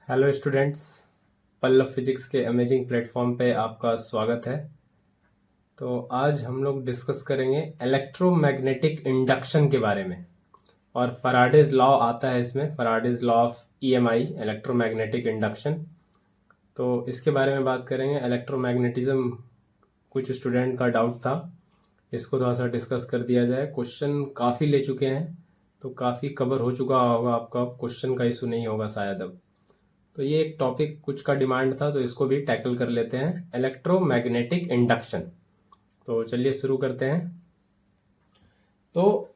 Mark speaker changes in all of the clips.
Speaker 1: Hello students, Pallav physics के amazing platform पे आपका स्वागत है। तो आज हम लोग डिस्कस करेंगे इलेक्ट्रोमैग्नेटिक इंडक्शन के बारे में। और फैराडेज लॉ आता है इसमें, Faraday's law of EMI, electromagnetic induction. तो इसके बारे में बात करेंगे। इलेक्ट्रोमैग्नेटिज्म कुछ स्टूडेंट का डाउट था, इसको थोड़ा सा डिस्कस कर दिया जाए। क्वेश्चन काफ़ी ले चुके हैं तो काफ़ी कवर हो चुका होगा आपका, क्वेश्चन का इशू नहीं होगा शायद अब। तो ये एक टॉपिक कुछ का डिमांड था तो इसको भी टैकल कर लेते हैं, इलेक्ट्रोमैग्नेटिक इंडक्शन। तो चलिए शुरू करते हैं। तो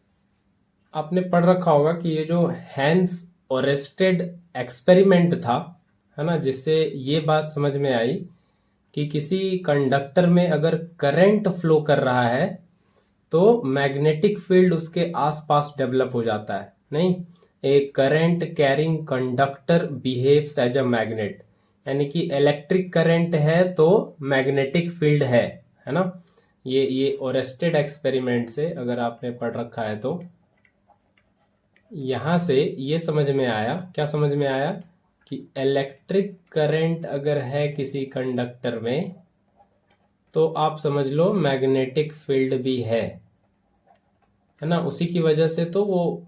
Speaker 1: आपने पढ़ रखा होगा कि ये जो हैंस ओरेस्टेड एक्सपेरिमेंट था, है ना, जिससे ये बात समझ में आई कि किसी कंडक्टर में अगर करंट फ्लो कर रहा है तो मैग्नेटिक फील्ड उसके आसपास डेवलप हो जाता है। नहीं, a current carrying conductor behaves as a magnet, यानी कि इलेक्ट्रिक करंट है तो मैग्नेटिक फील्ड है ना। ये ओरेस्टेड एक्सपेरिमेंट से अगर आपने पढ़ रखा है तो यहां से ये समझ में आया, क्या समझ में आया कि इलेक्ट्रिक करंट अगर है किसी कंडक्टर में तो आप समझ लो मैग्नेटिक फील्ड भी है ना। उसी की वजह से तो वो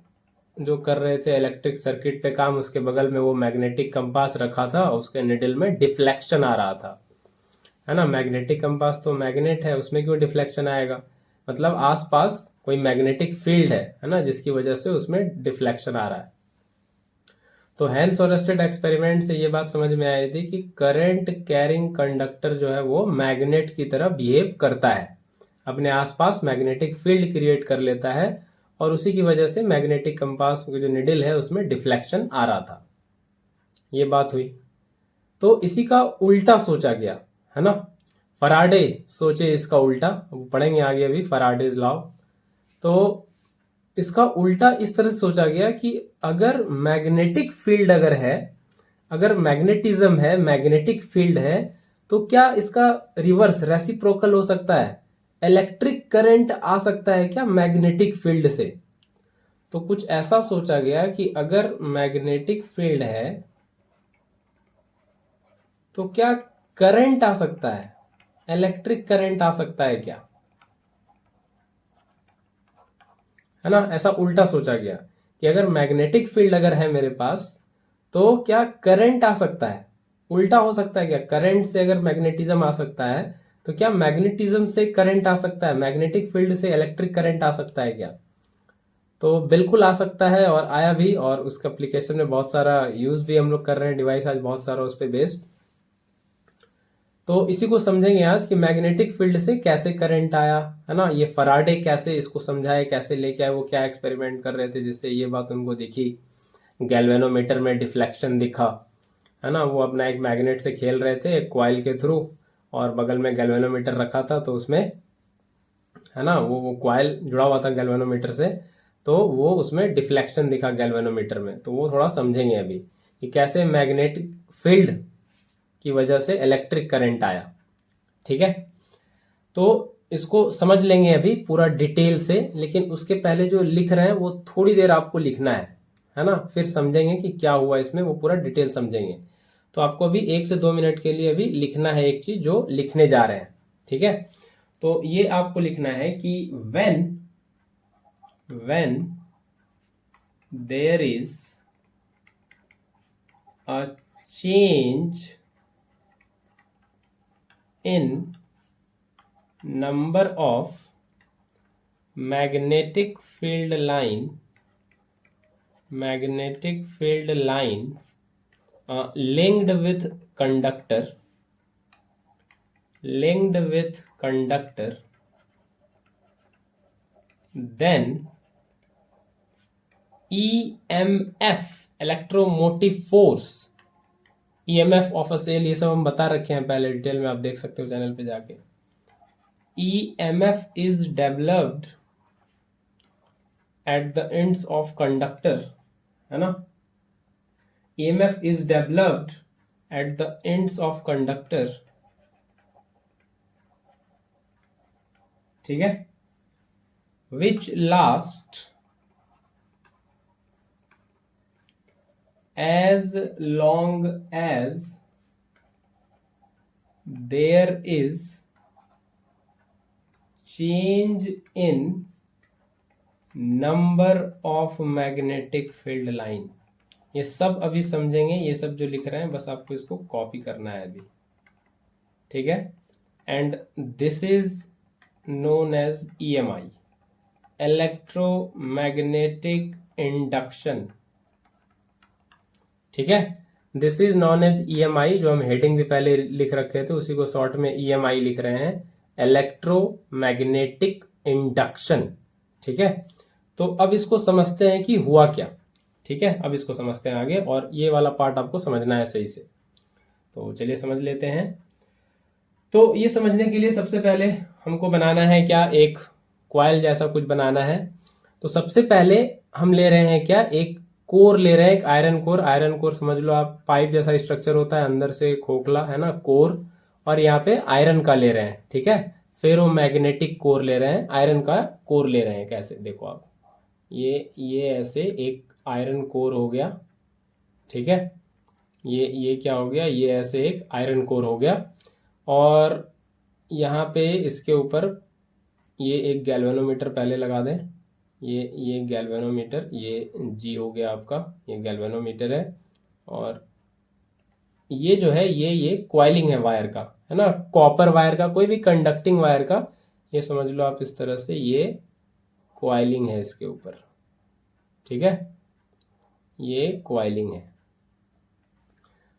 Speaker 1: जो कर रहे थे इलेक्ट्रिक सर्किट पे काम, उसके बगल में वो मैग्नेटिक कंपास रखा था, उसके निडल में डिफ्लेक्शन आ रहा था, है ना। मैग्नेटिक कंपास तो मैग्नेट है, उसमें क्यों डिफ्लेक्शन आएगा? मतलब आसपास कोई मैग्नेटिक फील्ड है ना, जिसकी वजह से उसमें डिफ्लेक्शन आ रहा है। तो हैंस ओरेस्टेड एक्सपेरिमेंट से ये बात समझ में आई थी कि करंट कैरिंग कंडक्टर जो है वो मैग्नेट की तरह बिहेव करता है, अपने आसपास मैग्नेटिक फील्ड क्रिएट कर लेता है, और उसी की वजह से मैग्नेटिक कंपास जो निडल है उसमें डिफ्लेक्शन आ रहा था। ये बात हुई। तो इसी का उल्टा सोचा गया, है ना। फराडे सोचे इसका उल्टा, अब पढ़ेंगे आगे अभी फराडेज लॉ। तो इसका उल्टा इस तरह से सोचा गया कि अगर मैग्नेटिक फील्ड अगर है, अगर मैग्नेटिज्म है, मैग्नेटिक फील्ड है, तो क्या इसका रिवर्स रेसिप्रोकल हो सकता है? इलेक्ट्रिक करंट आ सकता है क्या मैग्नेटिक फील्ड से? तो कुछ ऐसा सोचा गया कि अगर मैग्नेटिक फील्ड है तो क्या करंट आ सकता है, इलेक्ट्रिक करंट आ सकता है क्या, है ना। ऐसा उल्टा सोचा गया कि अगर मैग्नेटिक फील्ड अगर है मेरे पास तो क्या करंट आ सकता है। उल्टा हो सकता है क्या? करंट से अगर मैग्नेटिज्म आ सकता है तो क्या मैग्नेटिज्म से करंट आ सकता है, मैग्नेटिक फील्ड से इलेक्ट्रिक करंट आ सकता है क्या? तो बिल्कुल आ सकता है, और आया भी, और उसका एप्लीकेशन में बहुत सारा यूज भी हम लोग कर रहे हैं, डिवाइस आज बहुत सारा उस पर बेस्ड। तो इसी को समझेंगे आज कि मैग्नेटिक फील्ड से कैसे करंट आया, है ना। ये फराडे कैसे इसको समझाए, कैसे लेके आए, वो क्या एक्सपेरिमेंट कर रहे थे जिससे ये बात उनको दिखी, गैल्वेनोमीटर में डिफ्लेक्शन दिखा, है ना। वो अपना एक मैग्नेट से खेल रहे थे एक कॉइल के थ्रू, और बगल में गैल्वेनोमीटर रखा था, तो उसमें, है ना, वो कॉइल जुड़ा हुआ था गैल्वेनोमीटर से, तो वो उसमें डिफ्लेक्शन दिखा गैल्वेनोमीटर में। तो वो थोड़ा समझेंगे अभी कि कैसे मैग्नेटिक फील्ड की वजह से इलेक्ट्रिक करंट आया। ठीक है, तो इसको समझ लेंगे अभी पूरा डिटेल से, लेकिन उसके पहले जो लिख रहे हैं वो थोड़ी देर आपको लिखना है ना। फिर समझेंगे कि क्या हुआ इसमें, वो पूरा डिटेल समझेंगे। तो आपको अभी 1 से 2 मिनट के लिए अभी लिखना है एक चीज जो लिखने जा रहे हैं, ठीक है। तो ये आपको लिखना है कि when there is a change in number of magnetic field line linked with conductor, then EMF, electromotive force, EMF of a cell, ये सब हम बता रखे हैं पहले डिटेल में, आप देख सकते हो चैनल पे जाके। EMF is developed at the ends of conductor, है ना। EMF is developed at the ends of conductor, ठीक है, which last as long as there is change in number of magnetic field line। ये सब अभी समझेंगे, ये सब जो लिख रहे हैं बस आपको इसको कॉपी करना है अभी, ठीक है। And this is known as EMI, electromagnetic induction, ठीक है। This is known as EMI, जो हम हेडिंग भी पहले लिख रखे थे उसी को शॉर्ट में EMI लिख रहे हैं, इलेक्ट्रोमैग्नेटिक इंडक्शन, ठीक है। तो अब इसको समझते हैं कि हुआ क्या, ठीक है। अब इसको समझते हैं आगे, और ये वाला पार्ट आपको समझना है सही से। तो चलिए समझ लेते हैं। तो ये समझने के लिए सबसे पहले हमको बनाना है क्या, एक कॉइल जैसा कुछ बनाना है। तो सबसे पहले हम ले रहे हैं क्या, एक कोर ले रहे हैं, एक आयरन कोर। आयरन कोर समझ लो आप, पाइप जैसा स्ट्रक्चर होता है, अंदर से खोखला है ना, कोर, और यहाँ पे आयरन का ले रहे हैं, ठीक है। फेरोमैग्नेटिक कोर ले रहे हैं, आयरन का कोर ले रहे हैं। कैसे, देखो आप, ये ऐसे एक आयरन कोर हो गया, ठीक है। ये क्या हो गया, ये ऐसे एक आयरन कोर हो गया, और यहाँ पे इसके ऊपर ये एक गैल्वेनोमीटर पहले लगा दें। ये गैल्वेनोमीटर, ये G हो गया आपका, ये गैल्वेनोमीटर है। और ये जो है ये क्वाइलिंग है वायर का, है ना, कॉपर वायर का, कोई भी कंडक्टिंग वायर का, ये समझ लो आप इस तरह से, ये क्वाइलिंग है इसके ऊपर, ठीक है। ये क्वाइलिंग है।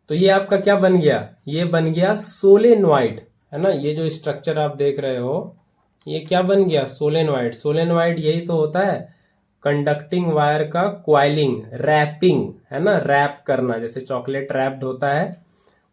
Speaker 1: तो ये आपका क्या बन गया, ये बन गया सोलेनॉइड, है ना। ये जो स्ट्रक्चर आप देख रहे हो ये क्या बन गया, सोलेनॉइड। सोलेनॉइड यही तो होता है, कंडक्टिंग वायर का क्वाइलिंग, रैपिंग, है ना, रैप करना, जैसे चॉकलेट रैप्ड होता है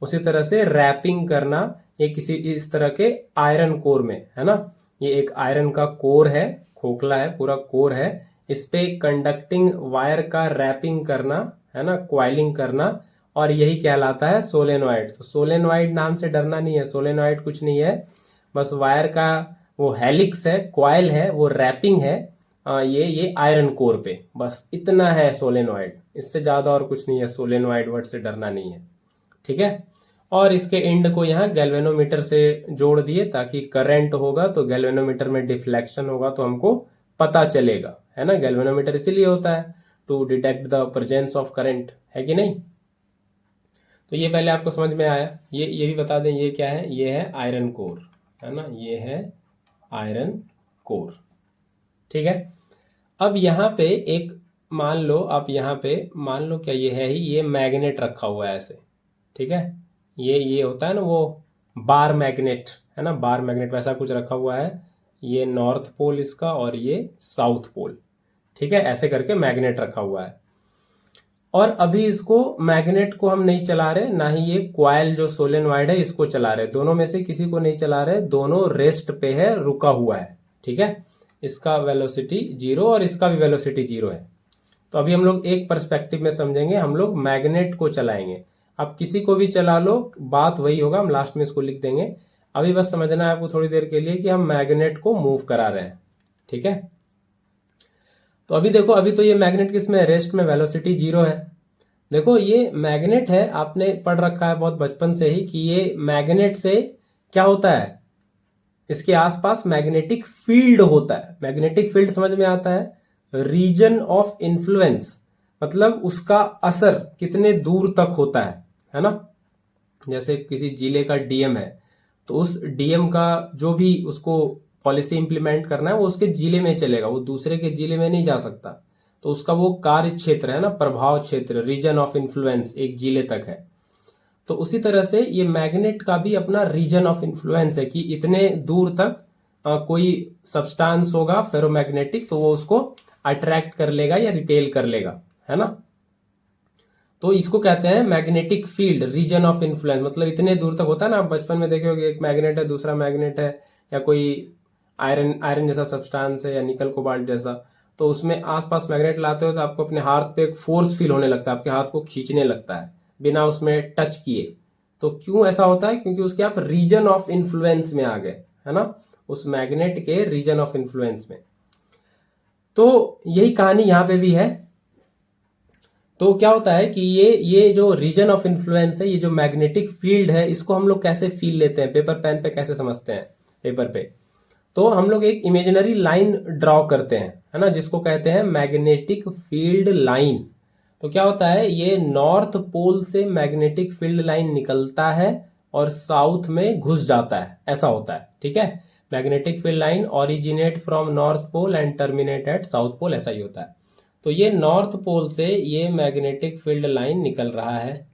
Speaker 1: उसी तरह से रैपिंग करना। ये किसी इस तरह के आयरन कोर में, है ना, ये एक आयरन का कोर है, खोखला है, पूरा कोर है, इस पे कंडक्टिंग वायर का रैपिंग करना, है ना, क्वाइलिंग करना, और यही कहलाता है सोलेनॉइड। तो सोलेनॉइड नाम से डरना नहीं है, सोलेनॉइड कुछ नहीं है, बस वायर का वो हेलिक्स है, क्वाइल है, वो रैपिंग है, ये आयरन कोर पे, बस इतना है सोलेनॉइड, इससे ज्यादा और कुछ नहीं है। सोलेनॉइड वर्ड से डरना नहीं है, ठीक है। और इसके एंड को यहाँ गैल्वेनोमीटर से जोड़ दिए, ताकि करंट होगा तो गैल्वेनोमीटर में डिफ्लेक्शन होगा तो हमको पता चलेगा, है ना। गैल्वेनोमीटर इसीलिए होता है, to detect the presence of current, है कि नहीं। तो ये पहले आपको समझ में आया। ये भी बता दें, ये क्या है, ये है आयरन कोर, है ना, ये है आयरन कोर, ठीक है। अब यहाँ पे एक मान लो, आप यहाँ पे मान लो क्या, ये है ही, ये मैग्नेट रखा हुआ है ऐसे, ठीक है। ये होता है ना वो बार मैग्नेट, है ना, बार मैग्नेट वैसा कुछ रखा हुआ है, ये नॉर्थ पोल इसका और ये साउथ पोल, ठीक है, ऐसे करके मैग्नेट रखा हुआ है। और अभी इसको मैग्नेट को हम नहीं चला रहे, ना ही ये क्वाइल जो सोलेनॉइड है इसको चला रहे, दोनों में से किसी को नहीं चला रहे, दोनों रेस्ट पे है, रुका हुआ है, ठीक है। इसका वेलोसिटी 0 और इसका भी वेलोसिटी 0 है। तो अभी हम लोग एक पर्सपेक्टिव में समझेंगे, हम लोग मैग्नेट को चलाएंगे। आप किसी को भी चला लो, बात वही होगा, हम लास्ट में इसको लिख देंगे। अभी बस समझना है आपको थोड़ी देर के लिए कि हम मैग्नेट को मूव करा रहे हैं, ठीक है। तो अभी देखो, अभी तो ये मैग्नेट किसमें, रेस्ट में, वेलोसिटी 0 है। देखो ये मैग्नेट है, आपने पढ़ रखा है बहुत बचपन से ही कि ये मैग्नेट से क्या होता है, इसके आसपास मैग्नेटिक फील्ड होता है। मैग्नेटिक फील्ड समझ में आता है, रीजन ऑफ इन्फ्लुएंस, मतलब उसका असर कितने दूर तक होता है ना। जैसे किसी जिले का DM है, तो उस DM का जो भी उसको पॉलिसी इंप्लीमेंट करना है वो उसके जिले में चलेगा, वो दूसरे के जिले में नहीं जा सकता। तो उसका वो कार्य क्षेत्र है ना, प्रभाव क्षेत्र, रीजन ऑफ इन्फ्लुएंस एक जिले तक है। तो उसी तरह से ये मैग्नेट का भी अपना रीजन ऑफ इन्फ्लुएंस है कि इतने दूर तक कोई सब्सटेंस होगा फेरोमैग्नेटिक, तो वो उसको अट्रैक्ट कर लेगा या रिपेल कर लेगा, है ना। तो इसको कहते हैं magnetic field, region of influence, मतलब इतने दूर तक होता है ना। आप बचपन में देखे होगे, एक मैग्नेट है, दूसरा मैग्नेट है, या कोई आयरन जैसा सब्सटेंस है, या निकल कोबाल्ट जैसा, तो उसमें आसपास मैग्नेट लाते हो तो आपको अपने हाथ पे एक फोर्स फील होने लगता है, आपके हाथ को खींचने लगता है बिना उसमें टच किए। तो क्यों ऐसा होता है, क्योंकि उसके आप रीजन ऑफ इन्फ्लुएंस में आ गए, है ना, उस मैग्नेट के रीजन ऑफ इन्फ्लुएंस में। तो यही कहानी यहां पे भी है। तो क्या होता है कि ये जो रीजन ऑफ इन्फ्लुएंस है, ये जो मैग्नेटिक फील्ड है, इसको हम लोग कैसे फील लेते हैं, पेपर पेन पे कैसे समझते हैं पेपर पे। तो हम लोग एक इमेजिनरी लाइन ड्रॉ करते हैं, है ना, जिसको कहते हैं मैग्नेटिक फील्ड लाइन। तो क्या होता है, ये नॉर्थ पोल से मैग्नेटिक फील्ड लाइन निकलता है और साउथ में घुस जाता है, ऐसा होता है। ठीक है, magnetic field line originate from north pole and terminate at south pole, ऐसा ही होता है। तो ये नॉर्थ पोल से ये मैग्नेटिक फील्ड लाइन निकल रहा है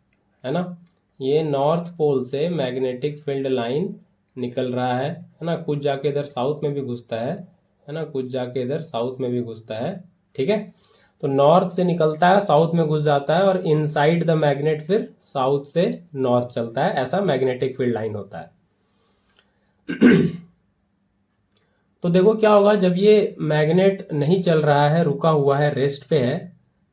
Speaker 1: ना, ये नॉर्थ पोल से मैग्नेटिक फील्ड लाइन निकल रहा है ना, कुछ जाके इधर साउथ में भी घुसता है ना, कुछ जाके इधर साउथ में भी घुसता है। ठीक है, तो नॉर्थ से निकलता है, साउथ में घुस जाता है, और इनसाइड द मैग्नेट फिर साउथ से नॉर्थ चलता है, ऐसा मैग्नेटिक फील्ड लाइन होता है। तो देखो क्या होगा, जब ये मैग्नेट नहीं चल रहा है, रुका हुआ है, रेस्ट पे है,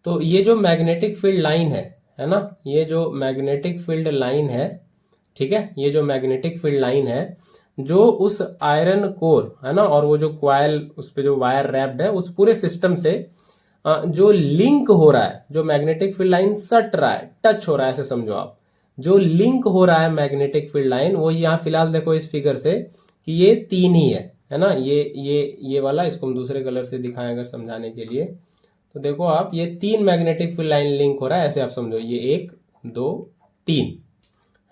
Speaker 1: तो ये जो मैग्नेटिक फील्ड लाइन है ना, ये जो मैग्नेटिक फील्ड लाइन है, ठीक है, ये जो मैग्नेटिक फील्ड लाइन है, जो उस आयरन कोर है ना, और वो जो क्वाइल उस पे जो वायर रैप्ड है, उस पूरे सिस्टम से जो लिंक हो रहा है, जो मैग्नेटिक फील्ड लाइन सट रहा है, टच हो रहा है, ऐसे समझो आप, जो लिंक हो रहा है मैग्नेटिक फील्ड लाइन, वो यहाँ फिलहाल देखो इस फिगर से कि ये 3 ही है ना, ये वाला, इसको हम दूसरे कलर से दिखाएं अगर समझाने के लिए, तो देखो आप, ये 3 मैग्नेटिक फील्ड लाइन लिंक हो रहा है, ऐसे आप समझो, ये 1 2 3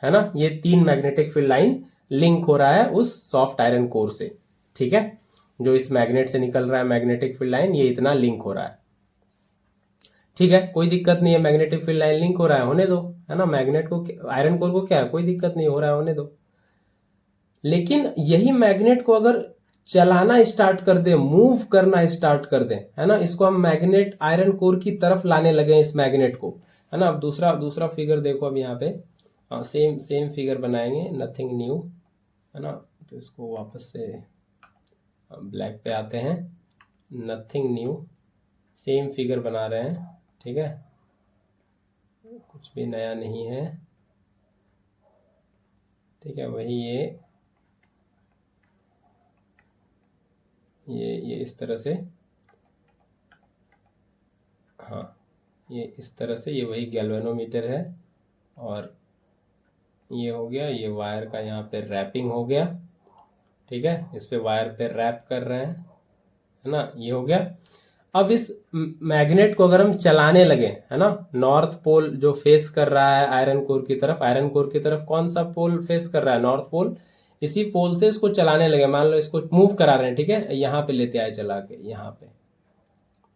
Speaker 1: है ना, ये 3 मैग्नेटिक फील्ड लाइन लिंक हो रहा है उस सॉफ्ट आयरन कोर से। ठीक है, जो इस मैग्नेट से निकल रहा है मैग्नेटिक फील्ड लाइन, ये इतना लिंक हो रहा है। ठीक है, कोई दिक्कत नहीं है, मैग्नेटिक फील्ड लाइन लिंक हो रहा है, होने दो, है ना, मैग्नेट को, आयरन कोर को क्या है, कोई दिक्कत नहीं, हो रहा है, होने दो। लेकिन यही मैग्नेट को अगर चलाना स्टार्ट कर दे, मूव करना स्टार्ट कर दे, है ना, इसको हम मैग्नेट आयरन कोर की तरफ लाने लगे इस मैग्नेट को, है ना। अब दूसरा फिगर देखो, अब यहाँ पे सेम फिगर बनाएंगे, नथिंग न्यू, है ना, तो इसको वापस से ब्लैक पे आते हैं, नथिंग न्यू, सेम फिगर बना रहे हैं। ठीक है, कुछ भी नया नहीं है। ठीक है, वही ये इस तरह से, हाँ, ये इस तरह से, ये वही गैल्वेनोमीटर है, और ये हो गया, ये वायर का यहाँ पे रैपिंग हो गया। ठीक है, इस पे वायर पे रैप कर रहे हैं, है ना, ये हो गया। अब इस मैग्नेट को अगर हम चलाने लगे, है ना, नॉर्थ पोल जो फेस कर रहा है आयरन कोर की तरफ, आयरन कोर की तरफ कौन सा पोल फेस कर रहा है, नॉर्थ पोल, इसी पोल से इसको चलाने लगे, मान लो इसको मूव करा रहे हैं, ठीक है, यहाँ पे लेते आए चला के, यहाँ पे,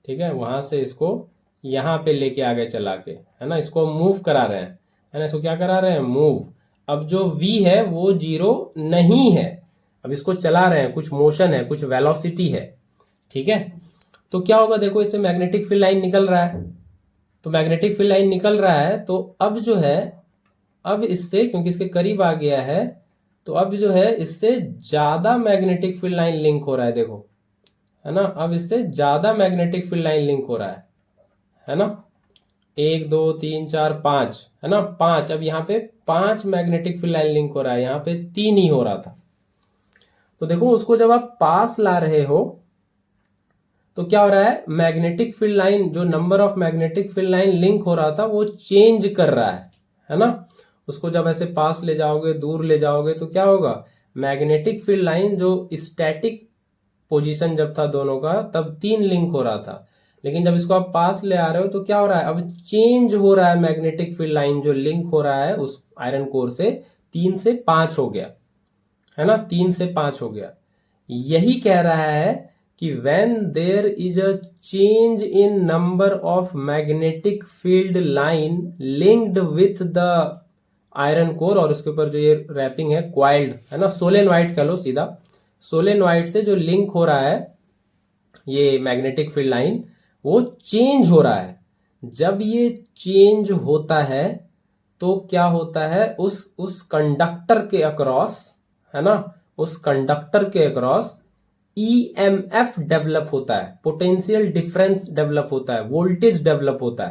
Speaker 1: ठीक है, वहां से इसको यहाँ पे लेके आगे चला के, है ना, इसको मूव करा रहे हैं, है ना, इसको क्या करा रहे हैं, मूव। अब जो v है वो 0 नहीं है, अब इसको चला रहे हैं, कुछ मोशन है, कुछ वेलोसिटी है। ठीक है, तो क्या होगा, देखो इससे मैग्नेटिक फील्ड लाइन निकल रहा है, तो मैग्नेटिक फील्ड लाइन निकल रहा है, तो अब जो है, अब इससे, क्योंकि इसके करीब आ गया है, तो अब जो है इससे ज्यादा मैग्नेटिक फील्ड लाइन लिंक हो रहा है, देखो, है ना, अब इससे ज्यादा मैग्नेटिक फील्ड लाइन लिंक हो रहा है ना, 1 2 3 4 5, है ना, 5, अब यहाँ पे 5 मैग्नेटिक फील्ड लाइन लिंक हो रहा है, यहाँ पे 3 ही हो रहा था। तो देखो उसको जब आप पास ला रहे हो, तो क्या हो रहा है, मैग्नेटिक फील्ड लाइन, जो number of magnetic field line link हो रहा था वो चेंज कर रहा है ना। उसको जब ऐसे पास ले जाओगे, दूर ले जाओगे, तो क्या होगा, मैग्नेटिक फील्ड लाइन जो स्टैटिक पोजीशन जब था दोनों का, तब 3 लिंक हो रहा था, लेकिन जब इसको आप पास ले आ रहे हो तो क्या हो रहा है, अब चेंज हो रहा है, मैग्नेटिक फील्ड लाइन जो लिंक हो रहा है उस आयरन कोर से 3 से 5 हो गया, है ना, 3 से 5 हो गया। यही कह रहा है कि when there is a change in number of magnetic field line linked with the iron core, और उसके ऊपर जो ये रैपिंग है क्वाइल्ड, है ना, सोलेनॉइड कह लो सीधा, सोलेनॉइड से जो लिंक हो रहा है ये मैग्नेटिक फील्ड लाइन, वो चेंज हो रहा है। जब ये चेंज होता है तो क्या होता है, उस कंडक्टर के अक्रॉस, है ना, उस कंडक्टर के अक्रॉस EMF डेवलप होता है, पोटेंशियल डिफरेंस डेवलप होता है, वोल्टेज डेवलप होता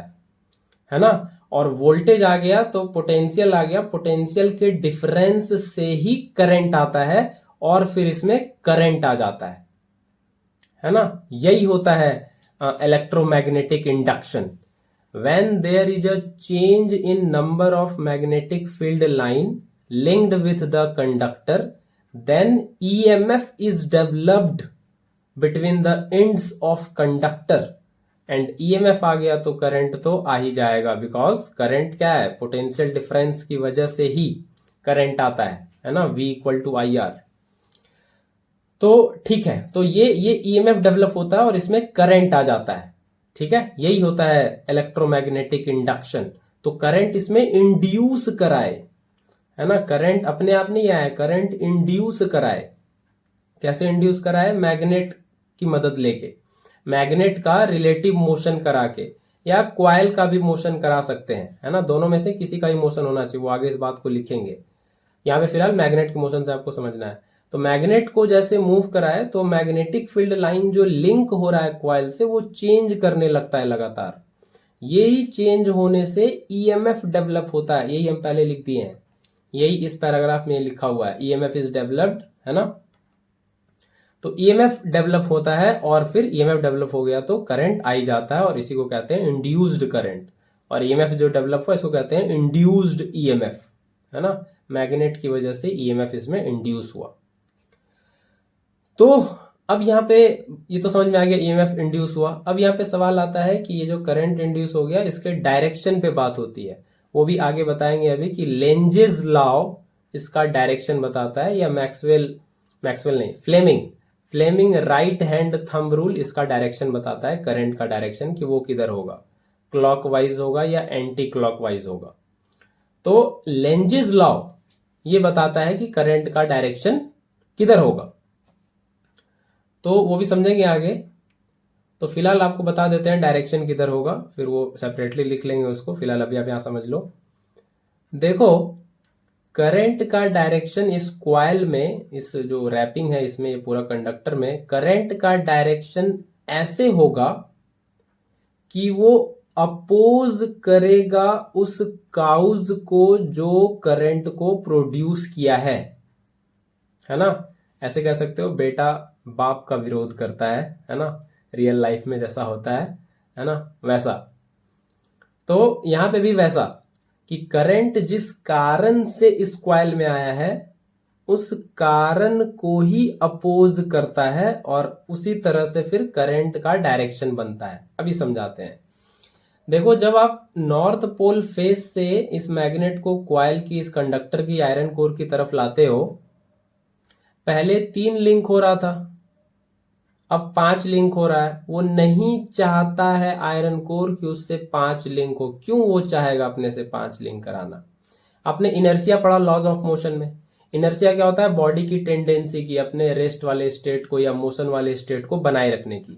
Speaker 1: है ना, और वोल्टेज आ गया तो पोटेंशियल आ गया, पोटेंशियल के डिफरेंस से ही करंट आता है, और फिर इसमें करंट आ जाता है ना, यही होता है electromagnetic induction. when there is a change in number of magnetic field line linked with the conductor, then EMF is developed between the ends of conductor, and EMF आ गया तो करंट तो आ ही जाएगा, बिकॉज करंट क्या है, potential difference की वजह से ही current आता है ना, V इक्वल टू IR। तो ठीक है, तो ये EMF डेवलप होता है और इसमें करंट आ जाता है, ठीक है, यही होता है इलेक्ट्रोमैग्नेटिक इंडक्शन। तो करंट इसमें इंड्यूस कराए, है ना, करंट अपने आप नहीं आया, करंट इंड्यूस कराए। कैसे इंड्यूस कराए, मैग्नेट की मदद लेके, मैग्नेट का रिलेटिव मोशन करा के, या क्वाइल का भी मोशन करा सकते हैं, है ना, दोनों में से किसी का ही मोशन होना चाहिए, वो आगे इस बात को लिखेंगे। यहाँ पे फिलहाल मैग्नेट के मोशन से आपको समझना है। तो मैग्नेट को जैसे मूव कराए तो मैग्नेटिक फील्ड लाइन जो लिंक हो रहा है क्वाइल से वो चेंज करने लगता है लगातार। यही चेंज होने से ईएमएफ डेवलप होता है, यही हम पहले लिख दिए हैं, यही इस पैराग्राफ में लिखा हुआ है, ईएमएफ इज डेवलप्ड, है ना। तो ईएमएफ डेवलप होता है और फिर ईएमएफ डेवलप हो गया तो करंट आई जाता है और इसी को कहते हैं इंड्यूस्ड करंट। और ईएमएफ जो डेवलप हुआ इसको कहते हैं इंड्यूस्ड ईएमएफ, है ना, मैग्नेट की वजह से ईएमएफ इसमें इंड्यूस हुआ। तो अब यहाँ पे ये तो समझ में आ गया ईएमएफ इंड्यूस हुआ। अब यहाँ पे सवाल आता है कि ये जो करंट इंड्यूस हो गया इसके डायरेक्शन पे बात होती है, वो भी आगे बताएंगे अभी कि लेंजेस लॉ इसका डायरेक्शन बताता है, या मैक्सवेल नहीं, Fleming right hand thumb rule इसका डायरेक्शन बताता है, करंट का डायरेक्शन, कि वो किधर होगा, क्लॉकवाइज होगा या एंटी क्लॉकवाइज होगा। तो लेंजेस लॉ ये बताता है कि करंट का डायरेक्शन किधर होगा, तो वो भी समझेंगे आगे। तो फिलहाल आपको बता देते हैं डायरेक्शन किधर होगा, फिर वो सेपरेटली लिख लेंगे उसको, फिलहाल अभी आप यहां समझ लो। देखो करंट का डायरेक्शन इस क्वाइल में, इस जो रैपिंग है इसमें, ये पूरा कंडक्टर में, करंट का डायरेक्शन ऐसे होगा कि वो अपोज करेगा उस काउज को जो करंट को प्रोड्यूस किया है ना। ऐसे कह सकते हो बेटा बाप का विरोध करता है ना, रियल लाइफ में जैसा होता है ना, वैसा। तो यहां पे भी वैसा कि करंट जिस कारण से इस क्वाइल में आया है उस कारण को ही अपोज करता है और उसी तरह से फिर करंट का डायरेक्शन बनता है। अभी समझाते हैं। देखो जब आप नॉर्थ पोल फेस से इस मैग्नेट को क्वाइल की, इस कंडक्टर की आयरन कोर की तरफ लाते हो, पहले 3 लिंक हो रहा था, अब 5 लिंक हो रहा है। वो नहीं चाहता है आयरन कोर कि उससे 5 लिंक हो। क्यों वो चाहेगा अपने से 5 लिंक कराना? आपने इनर्शिया पढ़ा लॉज ऑफ मोशन में। इनर्शिया क्या होता है? बॉडी की टेंडेंसी की अपने रेस्ट वाले स्टेट को या मोशन वाले स्टेट को बनाए रखने की।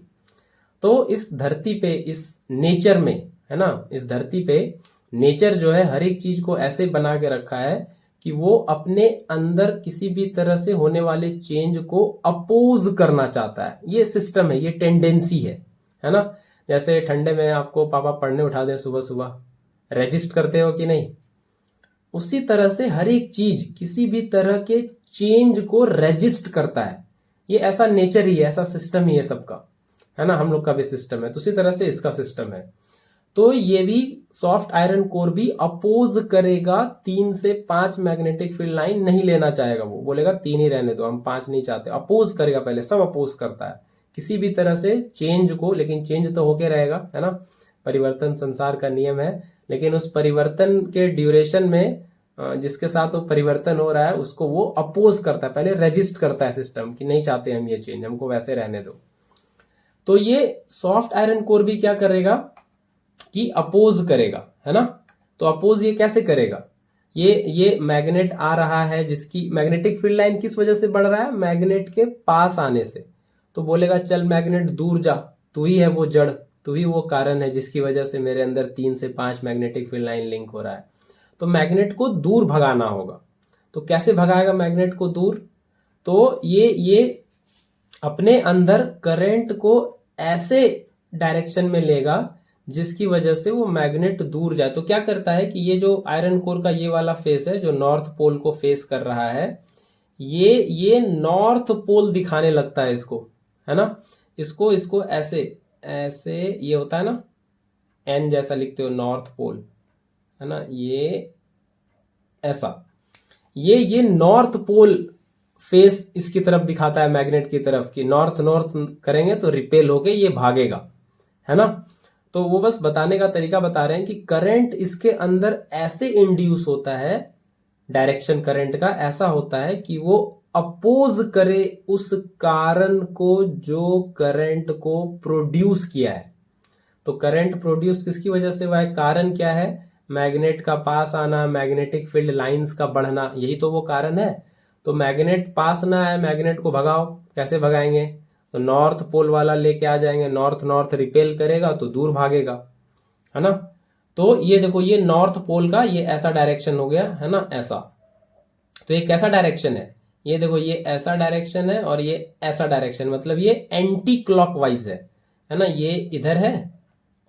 Speaker 1: तो इस धरती पे, इस नेचर में, है ना, इस धरती पे नेचर जो है हर एक चीज को ऐसे बना के रखा है कि वो अपने अंदर किसी भी तरह से होने वाले चेंज को अपोज करना चाहता है। ये सिस्टम है, ये टेंडेंसी है ना। जैसे ठंडे में आपको पापा पढ़ने उठा दें सुबह सुबह, रेजिस्ट करते हो कि नहीं? उसी तरह से हर एक चीज किसी भी तरह के चेंज को रेजिस्ट करता है। ये ऐसा नेचर ही है, ऐसा सिस्टम ही है सबका, है ना। हम लोग का भी सिस्टम है, तो उसी तरह से इसका सिस्टम है। तो ये भी सॉफ्ट आयरन कोर भी अपोज करेगा 3 से 5 मैग्नेटिक फील्ड लाइन नहीं लेना चाहेगा। वो बोलेगा 3 ही रहने दो, हम 5 नहीं चाहते। अपोज करेगा, पहले सब अपोज करता है किसी भी तरह से चेंज को, लेकिन चेंज तो होके रहेगा, है ना। परिवर्तन संसार का नियम है, लेकिन उस परिवर्तन के ड्यूरेशन में जिसके साथ वो परिवर्तन हो रहा है उसको वो अपोज करता है, पहले रेजिस्ट करता है सिस्टम कि नहीं चाहते हम ये चेंज, हमको वैसे रहने दो। तो ये सॉफ्ट आयरन कोर भी क्या करेगा कि अपोज करेगा, है ना। तो अपोज ये कैसे करेगा? ये मैग्नेट आ रहा है जिसकी मैग्नेटिक फील्ड लाइन किस वजह से बढ़ रहा है? मैग्नेट के पास आने से। तो बोलेगा चल मैग्नेट दूर जा, तू ही है वो जड़, तू ही वो कारण है जिसकी वजह से मेरे अंदर 3 से 5 मैग्नेटिक फील्ड लाइन लिंक हो रहा है। तो मैग्नेट को दूर भगाना होगा। तो कैसे भगाएगा मैग्नेट को दूर? तो ये अपने अंदर करंट को ऐसे डायरेक्शन में लेगा जिसकी वजह से वो मैग्नेट दूर जाए। तो क्या करता है कि ये जो आयरन कोर का ये वाला फेस है जो नॉर्थ पोल को फेस कर रहा है, ये नॉर्थ पोल दिखाने लगता है इसको, है ना। इसको ऐसे ये होता है ना, एन जैसा लिखते हो, नॉर्थ पोल, है ना, ये ऐसा, ये नॉर्थ पोल फेस इसकी तरफ दिखाता है मैग्नेट की तरफ, कि नॉर्थ नॉर्थ करेंगे तो रिपेल होके ये भागेगा, है ना। तो वो बस बताने का तरीका बता रहे हैं कि करंट इसके अंदर ऐसे इंड्यूस होता है, डायरेक्शन करंट का ऐसा होता है कि वो अपोज करे उस कारण को जो करंट को प्रोड्यूस किया है। तो करंट प्रोड्यूस किसकी वजह से हुआ है, कारण क्या है, मैग्नेट का पास आना, मैग्नेटिक फील्ड लाइंस का बढ़ना, यही तो वो कारण है। तो मैग्नेट पास ना आए, मैग्नेट को भगाओ, कैसे भगाएंगे, तो नॉर्थ पोल वाला लेके आ जाएंगे, नॉर्थ नॉर्थ रिपेल करेगा तो दूर भागेगा, है ना। तो ये देखो, ये नॉर्थ पोल का ये ऐसा डायरेक्शन हो गया, है ना, ऐसा। तो ये कैसा डायरेक्शन है, ये देखो, ये ऐसा डायरेक्शन है और ये ऐसा डायरेक्शन, मतलब ये एंटी क्लॉकवाइज है ना, ये इधर है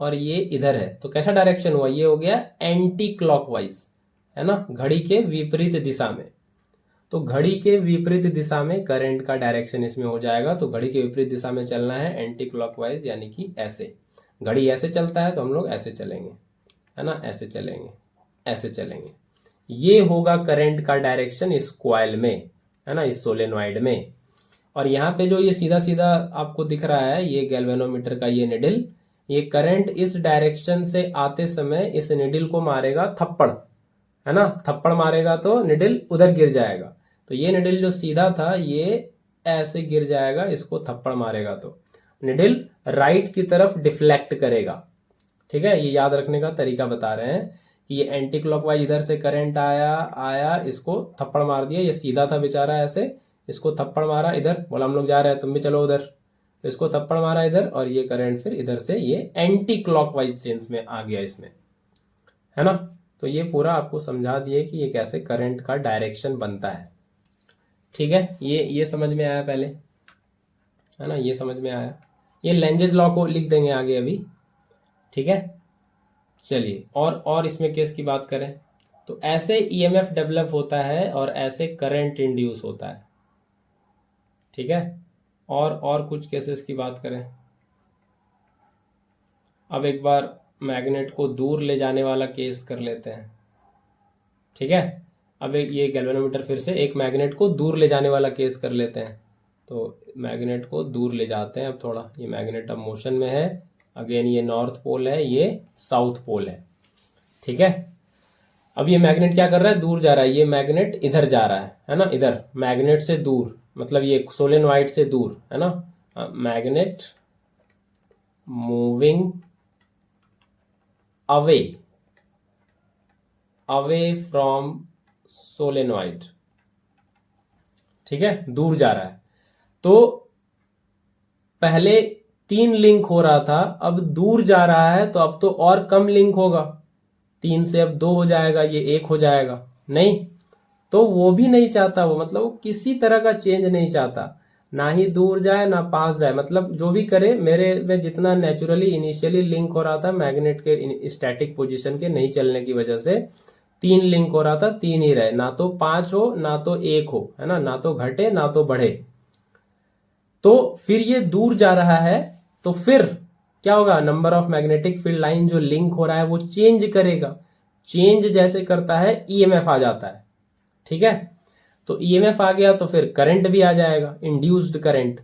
Speaker 1: और ये इधर है। तो कैसा डायरेक्शन हुआ, ये हो गया एंटी क्लॉकवाइज, है ना, घड़ी के विपरीत दिशा में। तो घड़ी के विपरीत दिशा में करंट का डायरेक्शन इसमें हो जाएगा। तो घड़ी के विपरीत दिशा में चलना है एंटी क्लॉकवाइज, यानी कि ऐसे। घड़ी ऐसे चलता है तो हम लोग ऐसे चलेंगे, है ना, ऐसे चलेंगे, ऐसे चलेंगे। ये होगा करंट का डायरेक्शन इस कॉइल में, है ना, इस सोलेनॉइड में। और यहाँ पे जो ये सीधा सीधा आपको दिख रहा है, ये गैल्वेनोमीटर का ये निडल, ये करंट इस डायरेक्शन से आते समय इस निडल को मारेगा थप्पड़, है ना, थप्पड़ मारेगा तो निडल उधर गिर जाएगा। तो ये निडल जो सीधा था ये ऐसे गिर जाएगा, इसको थप्पड़ मारेगा तो निडल राइट की तरफ डिफ्लेक्ट करेगा। ठीक है, ये याद रखने का तरीका बता रहे हैं कि ये एंटी क्लॉकवाइज इधर से करंट आया, इसको थप्पड़ मार दिया, ये सीधा था बेचारा ऐसे, इसको थप्पड़ मारा इधर, बोला हम लोग जा रहे हैं तुम भी चलो उधर, तो इसको थप्पड़ मारा इधर, और ये करंट फिर इधर से ये एंटी क्लॉकवाइज सेंस में आ गया इसमें, है ना। तो ये पूरा आपको समझा दिए कि ये कैसे करंट का डायरेक्शन बनता है। ठीक है, ये समझ में आया पहले, है ना, ये समझ में आया। ये लेंजेस लॉ को लिख देंगे आगे अभी, ठीक है। चलिए, और इसमें केस की बात करें तो ऐसे ईएमएफ डेवलप होता है और ऐसे करंट इंड्यूस होता है, ठीक है। और कुछ केसेस की बात करें, अब एक बार मैग्नेट को दूर ले जाने वाला केस कर लेते हैं, ठीक है। अब एक ये गैल्वेनोमीटर, फिर से एक मैग्नेट को दूर ले जाने वाला केस कर लेते हैं। तो मैग्नेट को दूर ले जाते हैं, अब थोड़ा, ये मैग्नेट अब मोशन में है, अगेन ये नॉर्थ पोल है, ये साउथ पोल है, ठीक है। अब ये मैग्नेट क्या कर रहा है, दूर जा रहा है, ये मैग्नेट इधर जा रहा है ना, इधर मैग्नेट से दूर, मतलब ये सोलेनॉइड से दूर, है ना, magnet moving away from solenoid, ठीक है, दूर जा रहा है। तो पहले 3 लिंक हो रहा था, अब दूर जा रहा है तो अब तो और कम लिंक होगा, 3 से अब 2 हो जाएगा, ये 1 हो जाएगा, नहीं, तो वो भी नहीं चाहता, वो मतलब वो किसी तरह का चेंज नहीं चाहता, ना ही दूर जाए ना पास जाए, मतलब जो भी करे, मेरे में जितना नेचुरली इनिशियली लिंक हो रहा था मैग्नेट के स्टैटिक पोजीशन के नहीं चलने की वजह से 3 लिंक हो रहा था, 3 ही रहे, ना तो 5 हो ना तो 1 हो, है ना, ना तो घटे ना तो बढ़े। तो फिर ये दूर जा रहा है तो फिर क्या होगा, number of magnetic field line जो लिंक हो रहा है वो चेंज करेगा, चेंज जैसे करता है ईएमएफ आ जाता है, ठीक है। तो ईएमएफ आ गया तो फिर करंट भी आ जाएगा, इंड्यूस्ड करंट।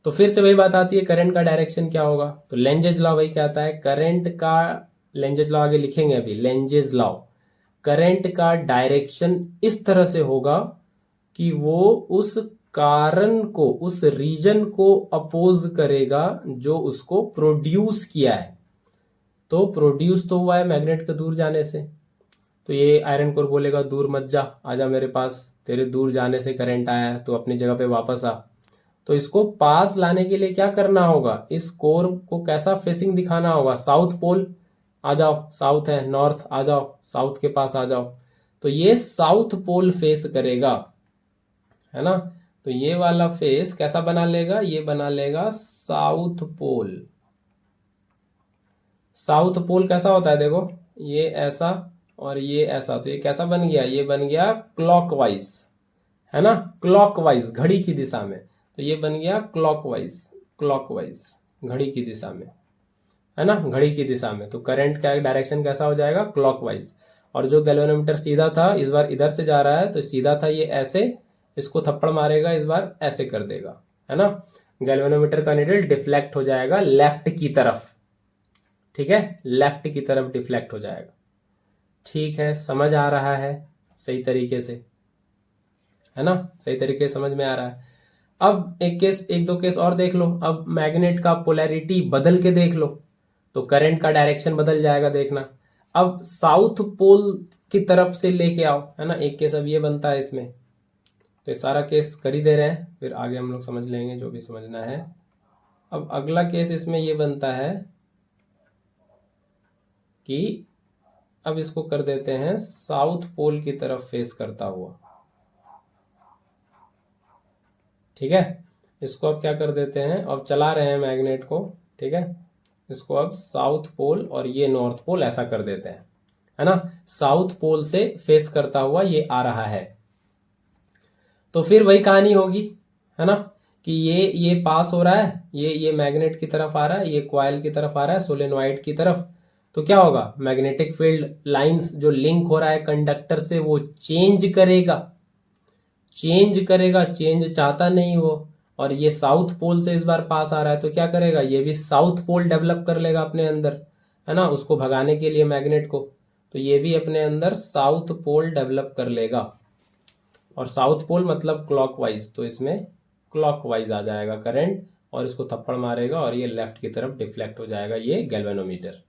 Speaker 1: तो फिर से वही बात आती है, करंट का डायरेक्शन क्या होगा, तो लेंजेज लॉ वही कहता है, करंट का, लेंजेज लॉ आगे लिखेंगे अभी, लेंजेज लॉ, करंट का डायरेक्शन इस तरह से होगा कि वो उस कारण को, उस रीजन को अपोज करेगा जो उसको प्रोड्यूस किया है। तो प्रोड्यूस तो हुआ है मैग्नेट के दूर जाने से, तो ये आयरन कोर बोलेगा दूर मत जा, आजा मेरे पास, तेरे दूर जाने से करंट आया है तो अपनी जगह पे वापस आ। तो इसको पास लाने के लिए क्या करना होगा, इस कोर को कैसा फेसिंग दिखाना होगा, साउथ पोल, आ जाओ, साउथ है, नॉर्थ आ जाओ, साउथ के पास आ जाओ। तो ये साउथ पोल फेस करेगा, है ना। तो ये वाला फेस कैसा बना लेगा, ये बना लेगा साउथ पोल। साउथ पोल कैसा होता है, देखो ये ऐसा और ये ऐसा, तो ये कैसा बन गया, ये बन गया क्लॉकवाइज, है ना, क्लॉकवाइज घड़ी की दिशा में। तो ये बन गया क्लॉकवाइज, क्लॉकवाइज घड़ी की दिशा में। है ना, घड़ी की दिशा में, तो करंट का डायरेक्शन कैसा हो जाएगा, क्लॉकवाइज। और जो गैल्वेनोमीटर सीधा था इस बार इधर से जा रहा है, तो सीधा था ये ऐसे, इसको थप्पड़ मारेगा इस बार ऐसे कर देगा, है ना। गैल्वेनोमीटर का नीडल डिफ्लेक्ट हो जाएगा लेफ्ट की तरफ, ठीक है, लेफ्ट की तरफ डिफ्लेक्ट हो जाएगा। ठीक है, समझ आ रहा है सही तरीके से, है ना, सही तरीके से समझ में आ रहा है। अब एक दो केस और देख लो। अब मैग्नेट का पोलैरिटी बदल के देख लो, तो करंट का डायरेक्शन बदल जाएगा, देखना। अब साउथ पोल की तरफ से लेके आओ, है ना, एक केस अब ये बनता है इसमें। तो ये सारा केस कर ही दे रहे हैं, फिर आगे हम लोग समझ लेंगे जो भी समझना है। अब अगला केस इसमें ये बनता है कि अब इसको कर देते हैं साउथ पोल की तरफ फेस करता हुआ, ठीक है। इसको अब क्या कर देते हैं, अब चला रहे हैं मैग्नेट को, ठीक है, इसको अब साउथ पोल और ये नॉर्थ पोल ऐसा कर देते हैं, है ना। साउथ पोल से फेस करता हुआ ये आ रहा है, तो फिर वही कहानी होगी, है ना, कि ये पास हो रहा है, ये मैग्नेट की तरफ आ रहा है, ये कॉइल की तरफ आ रहा है, सोलेनॉइड की तरफ। तो क्या होगा, मैग्नेटिक फील्ड लाइंस जो लिंक हो रहा है कंडक्टर से वो चेंज करेगा, चेंज चाहता नहीं वो। और ये साउथ पोल से इस बार पास आ रहा है, तो क्या करेगा, ये भी साउथ पोल डेवलप कर लेगा अपने अंदर, है ना, उसको भगाने के लिए मैग्नेट को। तो ये भी अपने अंदर साउथ पोल डेवलप कर लेगा, और साउथ पोल मतलब क्लॉकवाइज, तो इसमें क्लॉकवाइज आ जाएगा करंट, और इसको थप्पड़ मारेगा और ये लेफ्ट की तरफ डिफ्लेक्ट हो जाएगा, ये गैल्वेनोमीटर,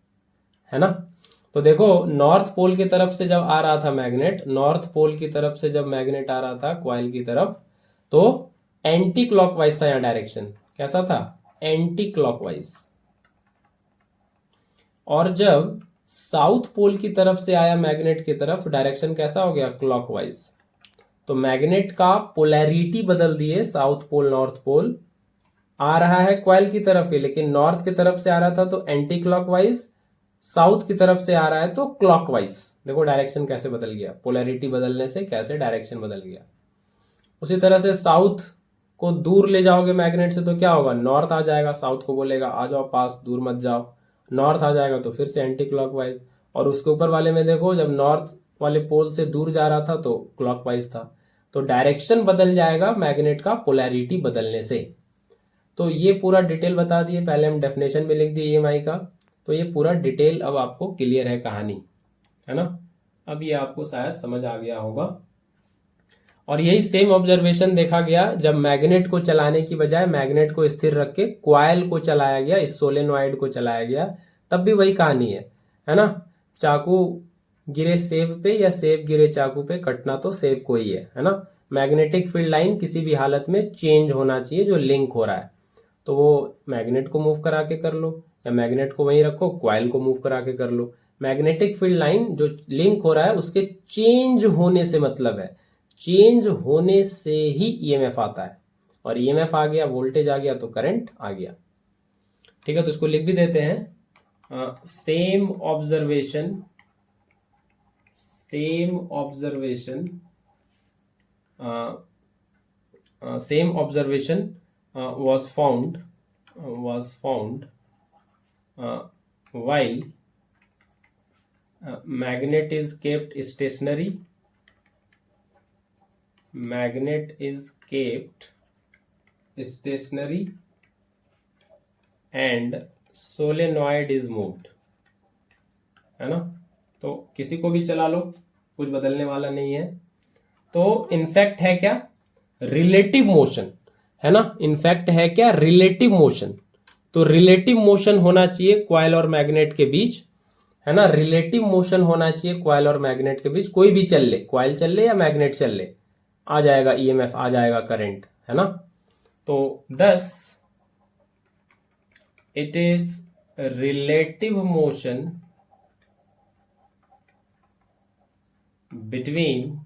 Speaker 1: है ना। तो देखो, नॉर्थ पोल की तरफ से जब आ रहा था मैग्नेट, नॉर्थ पोल की तरफ से जब मैग्नेट आ रहा था कॉइल की तरफ, तो एंटी क्लॉकवाइज था यहाँ डायरेक्शन, कैसा था, एंटी क्लॉकवाइज। और जब साउथ पोल की तरफ से आया मैग्नेट की तरफ, डायरेक्शन कैसा हो गया, क्लॉकवाइज। तो मैग्नेट का पोलैरिटी बदल दिए, साउथ पोल नॉर्थ पोल आ रहा है कॉइल की तरफ ही, लेकिन नॉर्थ की तरफ से आ रहा था तो एंटी क्लॉकवाइज, साउथ की तरफ से आ रहा है तो क्लॉकवाइज। देखो डायरेक्शन कैसे बदल गया, पोलैरिटी बदलने से कैसे डायरेक्शन बदल गया। उसी तरह से साउथ को दूर ले जाओगे मैग्नेट से तो क्या होगा, नॉर्थ आ जाएगा, साउथ को बोलेगा आ जाओ पास, दूर मत जाओ, नॉर्थ आ जाएगा तो फिर से एंटी क्लॉकवाइज। और उसके ऊपर वाले में देखो, जब नॉर्थ वाले पोल से दूर जा रहा था तो क्लॉकवाइज था, तो डायरेक्शन बदल जाएगा मैग्नेट का पोलैरिटी बदलने से। तो ये पूरा डिटेल बता दिए, पहले हम डेफिनेशन में लिख दिए ईएमआई का, तो ये पूरा डिटेल अब आपको क्लियर है कहानी, है ना। अब ये आपको शायद समझ आ गया होगा। और यही सेम ऑब्जर्वेशन देखा गया जब मैग्नेट को चलाने की बजाय मैग्नेट को स्थिर रख के कॉइल को चलाया गया, इस सोलेनॉइड को चलाया गया, तब भी वही कहानी है ना। चाकू गिरे सेब पे या सेब गिरे चाकू पे, कटना तो सेब को ही है ना। मैग्नेटिक फील्ड लाइन किसी भी हालत में चेंज होना चाहिए जो लिंक हो रहा है, तो वो मैग्नेट को मूव करा के कर लो, या मैग्नेट को वहीं रखो कॉइल को मूव करा के कर लो। मैग्नेटिक फील्ड लाइन जो लिंक हो रहा है उसके चेंज होने से मतलब है, चेंज होने से ही ईएमएफ आता है, और ईएमएफ आ गया, वोल्टेज आ गया, तो करंट आ गया। ठीक है, तो इसको लिख भी देते हैं, same observation, same observation, same observation was found while magnet is kept stationary, magnet is kept stationary and solenoid is moved, है ना। तो किसी को भी चला लो, कुछ बदलने वाला नहीं है। तो इनफैक्ट है क्या, रिलेटिव मोशन, है ना, इनफैक्ट है क्या, रिलेटिव मोशन। तो रिलेटिव मोशन होना चाहिए कॉइल और मैग्नेट के बीच, है ना, रिलेटिव मोशन होना चाहिए कॉइल और मैग्नेट के बीच, कोई भी चल ले, कॉइल चल ले या मैग्नेट चल ले, आ जाएगा ईएमएफ, आ जाएगा करंट, है ना। तो thus it is relative motion between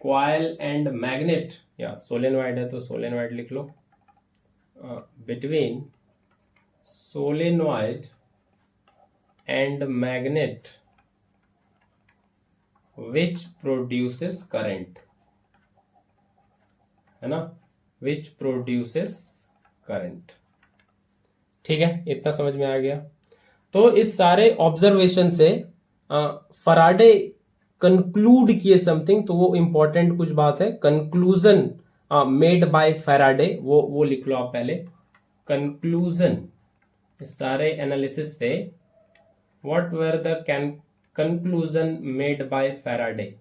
Speaker 1: coil and magnet, या सोलेनॉइड है तो सोलेनॉइड लिख लो, between solenoid and magnet which produces current, है ना, विच प्रोड्यूसेस करंट। ठीक है, इतना समझ में आ गया। तो इस सारे ऑब्जर्वेशन से फराडे कंक्लूड किए समथिंग, तो वो इंपॉर्टेंट कुछ बात है। कंक्लूजन मेड बाय फैराडे, वो लिख लो आप पहले। कंक्लूजन, इस सारे एनालिसिस से what were the conclusion made by Faraday.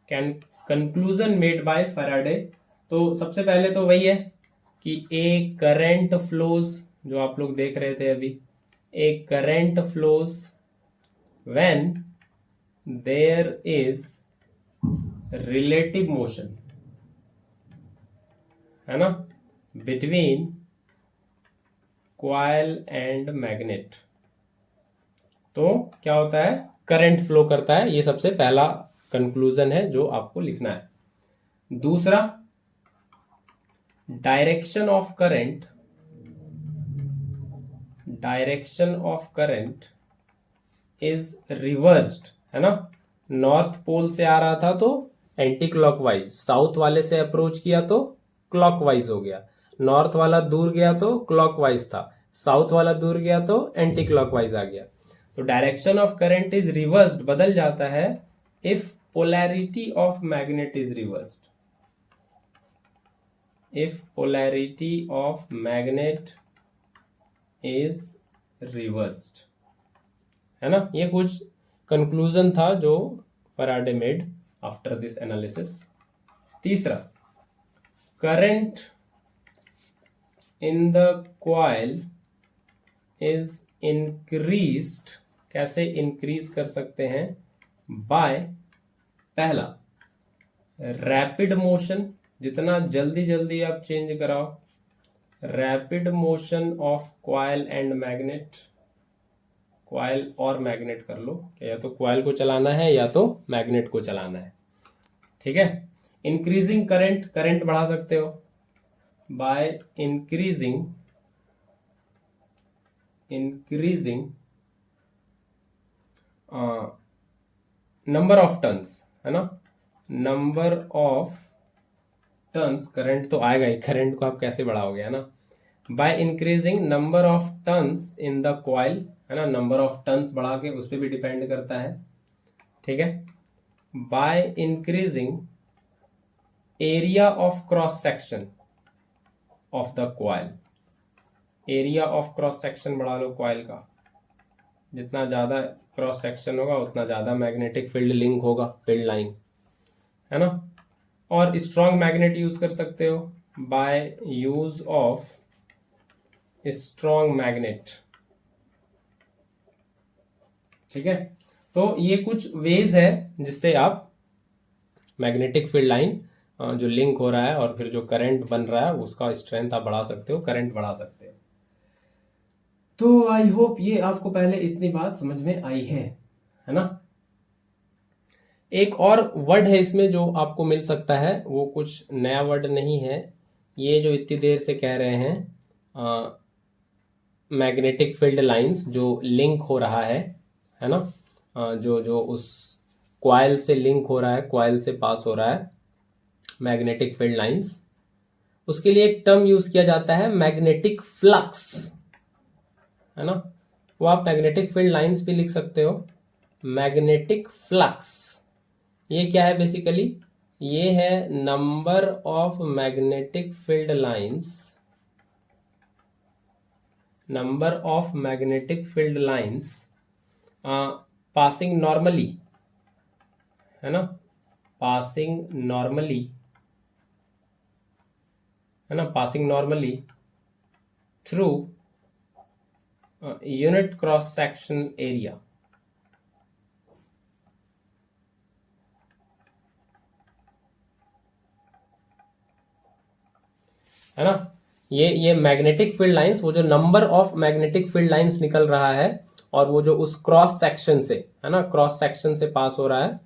Speaker 1: Conclusion made by Faraday, तो सबसे पहले तो वही है कि ए करंट फ्लोज, जो आप लोग देख रहे थे अभी, a current flows when there is relative motion, है ना, बिटवीन कॉइल एंड मैग्नेट। तो क्या होता है, करंट फ्लो करता है। ये सबसे पहला कंक्लूजन है जो आपको लिखना है। दूसरा, direction of current, direction of current is reversed, है ना। नॉर्थ पोल से आ रहा था तो एंटी क्लॉकवाइज, साउथ वाले से अप्रोच किया तो क्लॉकवाइज हो गया, नॉर्थ वाला दूर गया तो क्लॉकवाइज था, साउथ वाला दूर गया तो एंटी क्लॉकवाइज आ गया। तो direction of current is reversed, बदल जाता है, if polarity of magnet is reversed, if polarity of magnet is reversed, है ना। ये कुछ कंक्लूजन था जो Faraday made after this analysis. तीसरा, current in the coil is increased, कैसे इंक्रीज कर सकते हैं, बाय, पहला रैपिड मोशन, जितना जल्दी जल्दी आप चेंज कराओ, rapid motion of coil and magnet, coil और मैग्नेट कर लो, या तो कॉइल को चलाना है या तो मैग्नेट को चलाना है, ठीक है। इंक्रीजिंग करंट, करंट बढ़ा सकते हो by increasing number of turns, है ना, नंबर ऑफ टर्न्स। करंट तो आएगा ही, करंट को आप कैसे बढ़ाओगे, है ना। By increasing number of turns in the coil, है ना, नंबर ऑफ टर्न्स बढ़ा के उस पर भी डिपेंड करता है, ठीक है। By increasing area of cross section of the coil, area of cross section बढ़ा लो कॉइल का, जितना ज़्यादा क्रॉस सेक्शन होगा उतना ज़्यादा मैग्नेटिक फील्ड लिंक होगा, फील्ड लाइन, है ना। और स्ट्रॉन्ग मैग्नेट यूज कर सकते हो by use of strong magnet, ठीक है। तो ये कुछ वेज है जिससे आप मैग्नेटिक फील्ड लाइन जो लिंक हो रहा है और फिर जो करंट बन रहा है उसका स्ट्रेंथ आप बढ़ा सकते हो, करंट बढ़ा सकते हो। तो आई होप ये आपको पहले इतनी बात समझ में आई है ना। एक और वर्ड है इसमें जो आपको मिल सकता है, वो कुछ नया वर्ड नहीं है, ये जो इतनी देर से कह रहे हैं मैग्नेटिक फील्ड लाइंस जो लिंक हो रहा है ना, जो उस कॉइल से लिंक हो रहा है, कॉइल से पास हो रहा है मैग्नेटिक फील्ड लाइंस, उसके लिए एक टर्म यूज किया जाता है मैग्नेटिक फ्लक्स, है ना। वो आप मैग्नेटिक फील्ड लाइंस भी लिख सकते हो, मैग्नेटिक फ्लक्स। ये क्या है बेसिकली, ये है number of magnetic field lines, number of magnetic field lines passing normally, है ना, पासिंग नॉर्मली, है ना, passing normally through unit cross section area, है ना। ये मैग्नेटिक फील्ड लाइंस, वो जो number of magnetic field lines निकल रहा है और वो जो उस क्रॉस सेक्शन से, है ना, क्रॉस सेक्शन से पास हो रहा है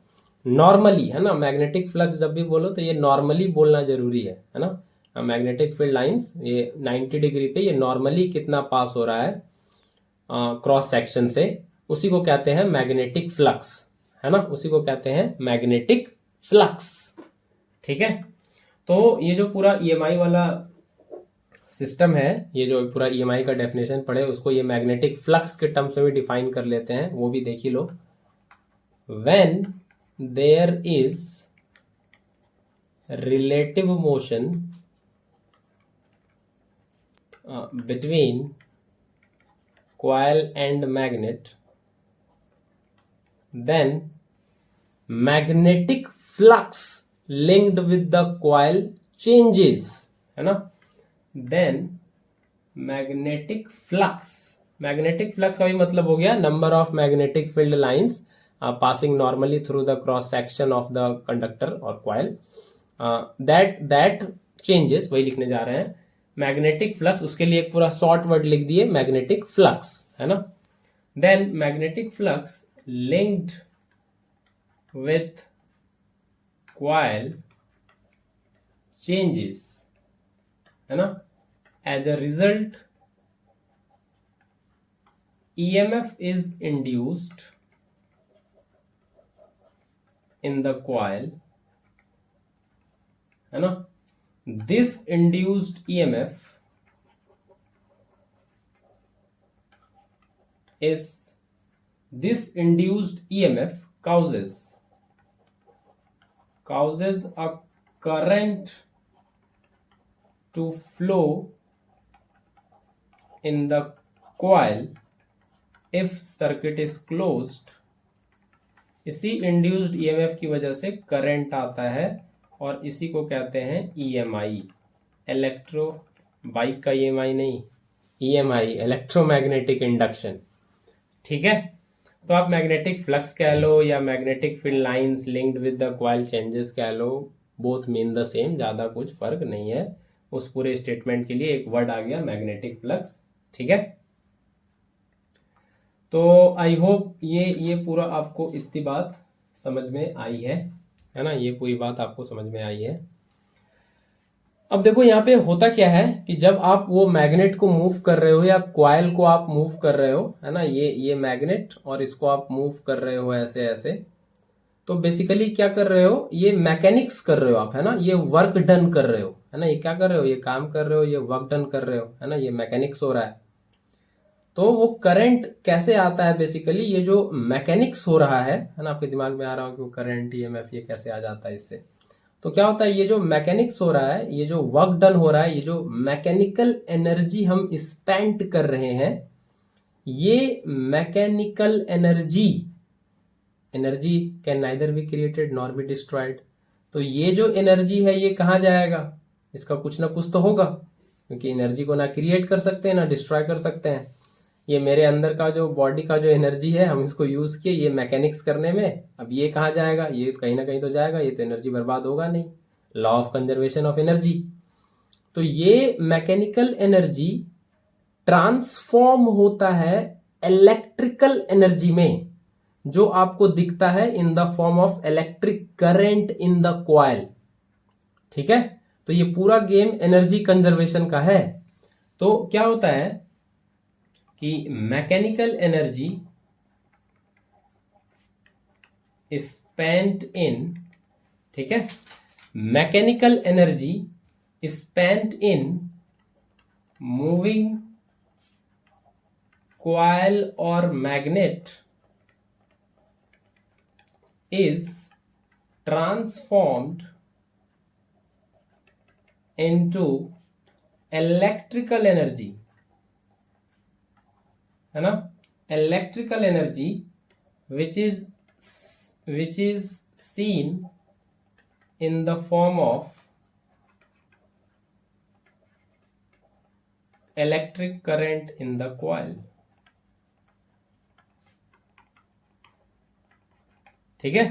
Speaker 1: नॉर्मली, है ना। मैग्नेटिक फ्लक्स जब भी बोलो तो ये नॉर्मली बोलना जरूरी है ना। मैग्नेटिक फील्ड लाइंस ये 90 डिग्री पे ये नॉर्मली कितना पास हो रहा है क्रॉस सेक्शन से, उसी को कहते हैं मैग्नेटिक फ्लक्स, है ना, उसी को कहते हैं मैग्नेटिक फ्लक्स, ठीक है। तो ये जो पूरा EMI वाला सिस्टम है, ये जो पूरा ईएमआई का डेफिनेशन पढ़े उसको ये मैग्नेटिक फ्लक्स के टर्म्स में भी डिफाइन कर लेते हैं, वो भी देख ही लो। When there is relative motion between coil and magnet, then magnetic flux linked with the coil changes, है ना। then magnetic flux का भी मतलब हो गया number of magnetic field lines passing normally through the cross section of the conductor or coil, that changes, वही लिखने जा रहे हैं। मैग्नेटिक फ्लक्स, उसके लिए एक पूरा शॉर्ट वर्ड लिख दिए मैग्नेटिक फ्लक्स, है ना। Then magnetic flux linked with coil changes, है ना। As a result EMF is induced in the coil, है ना। This induced EMF causes a current to flow in the coil if circuit is closed। इसी induced EMF की वजह से current आता है और इसी को कहते हैं ईएमआई, इलेक्ट्रो, बाइक का ईएमआई नहीं, ईएमआई, इलेक्ट्रोमैग्नेटिक इंडक्शन। ठीक है, तो आप मैग्नेटिक फ्लक्स कह लो या magnetic field lines linked with the coil changes कह लो, बोथ मीन द सेम, ज़्यादा कुछ फर्क नहीं है। उस पूरे स्टेटमेंट के लिए एक वर्ड आ गया मैग्नेटिक फ्लक्स। ठीक है, तो आई होप ये पूरा आपको इतनी बात समझ में आई है ना, ये पूरी बात आपको समझ में आई है। अब देखो यहाँ पे होता क्या है कि जब आप वो मैग्नेट को मूव कर रहे हो या कॉइल को आप मूव कर रहे हो, है ना, ये मैग्नेट और इसको आप मूव कर रहे हो ऐसे ऐसे, तो बेसिकली क्या कर रहे हो, ये मैकेनिक्स कर रहे हो आप, है ना, ये वर्क डन कर रहे हो, है ना, ये क्या कर रहे हो, ये काम कर रहे हो, ये वर्क डन कर रहे हो, है ना, ये मैकेनिक्स हो रहा है। तो वो करंट कैसे आता है, बेसिकली ये जो मैकेनिक्स हो रहा है ना, आपके दिमाग में आ रहा हो कि वो करंट ईएमएफ ये कैसे आ जाता है इससे। तो क्या होता है, ये जो मैकेनिक्स हो रहा है, ये जो वर्क डन हो रहा है, ये जो मैकेनिकल एनर्जी हम स्पेंड कर रहे हैं, ये mechanical energy can neither be created nor be destroyed. तो ये जो एनर्जी है ये कहाँ जाएगा, इसका कुछ ना कुछ तो होगा, क्योंकि एनर्जी को ना क्रिएट कर सकते हैं ना डिस्ट्रॉय कर सकते हैं। ये मेरे अंदर का जो बॉडी का जो एनर्जी है, हम इसको यूज किए ये मैकेनिक्स करने में, अब ये कहाँ जाएगा, ये कहीं ना कहीं तो जाएगा, ये तो एनर्जी बर्बाद होगा नहीं, law of conservation of energy. तो ये मैकेनिकल एनर्जी ट्रांसफॉर्म होता है इलेक्ट्रिकल एनर्जी में, जो आपको दिखता है in the form of electric current in the coil. ठीक है, तो ये पूरा गेम एनर्जी कंजर्वेशन का है। तो क्या होता है कि मैकेनिकल एनर्जी स्पेंट इन, ठीक है, mechanical energy spent in moving coil और magnet is transformed into electrical energy, है ना, electrical energy which is seen in the form of electric current in the coil। ठीक है,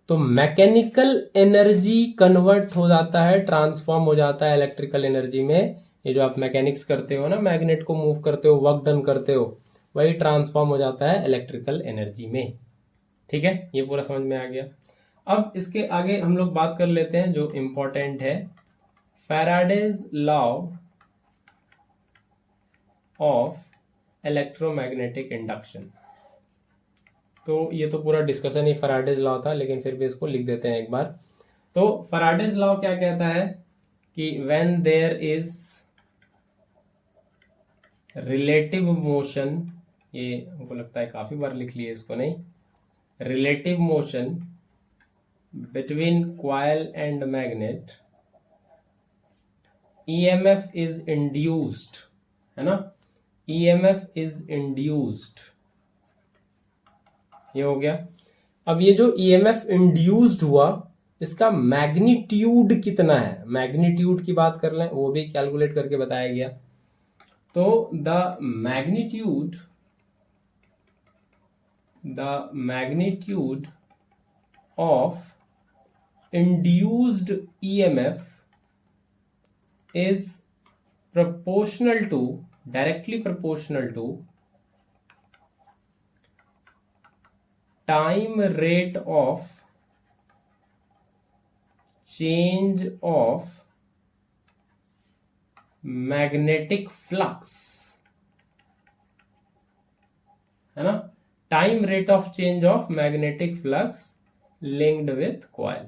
Speaker 1: तो मैकेनिकल एनर्जी कन्वर्ट हो जाता है, ट्रांसफॉर्म हो जाता है इलेक्ट्रिकल एनर्जी में। ये जो आप मैकेनिक्स करते हो ना, मैग्नेट को मूव करते हो, वर्क डन करते हो, वही ट्रांसफॉर्म हो जाता है इलेक्ट्रिकल एनर्जी में। ठीक है, ये पूरा समझ में आ गया। अब इसके आगे हम लोग बात कर लेते हैं जो इम्पोर्टेंट है, Faraday's law of electromagnetic induction. तो ये तो पूरा डिस्कशन ही फैराडेज लॉ था, लेकिन फिर भी इसको लिख देते हैं एक बार। तो फैराडेज लॉ क्या कहता है कि when there is relative motion, ये हमको लगता है काफी बार लिख लिए इसको, नहीं, relative motion between coil and magnet, EMF is induced, है ना, ईएमएफ इज इंड्यूस्ड, ये हो गया। अब ये जो ईएमएफ इंड्यूस्ड हुआ, इसका मैग्नीट्यूड कितना है, मैग्नीट्यूड की बात कर लें, वो भी कैलकुलेट करके बताया गया। तो the magnitude of induced EMF is proportional to, directly proportional to time rate of change of magnetic flux, है ना, time rate of change of magnetic flux linked with coil,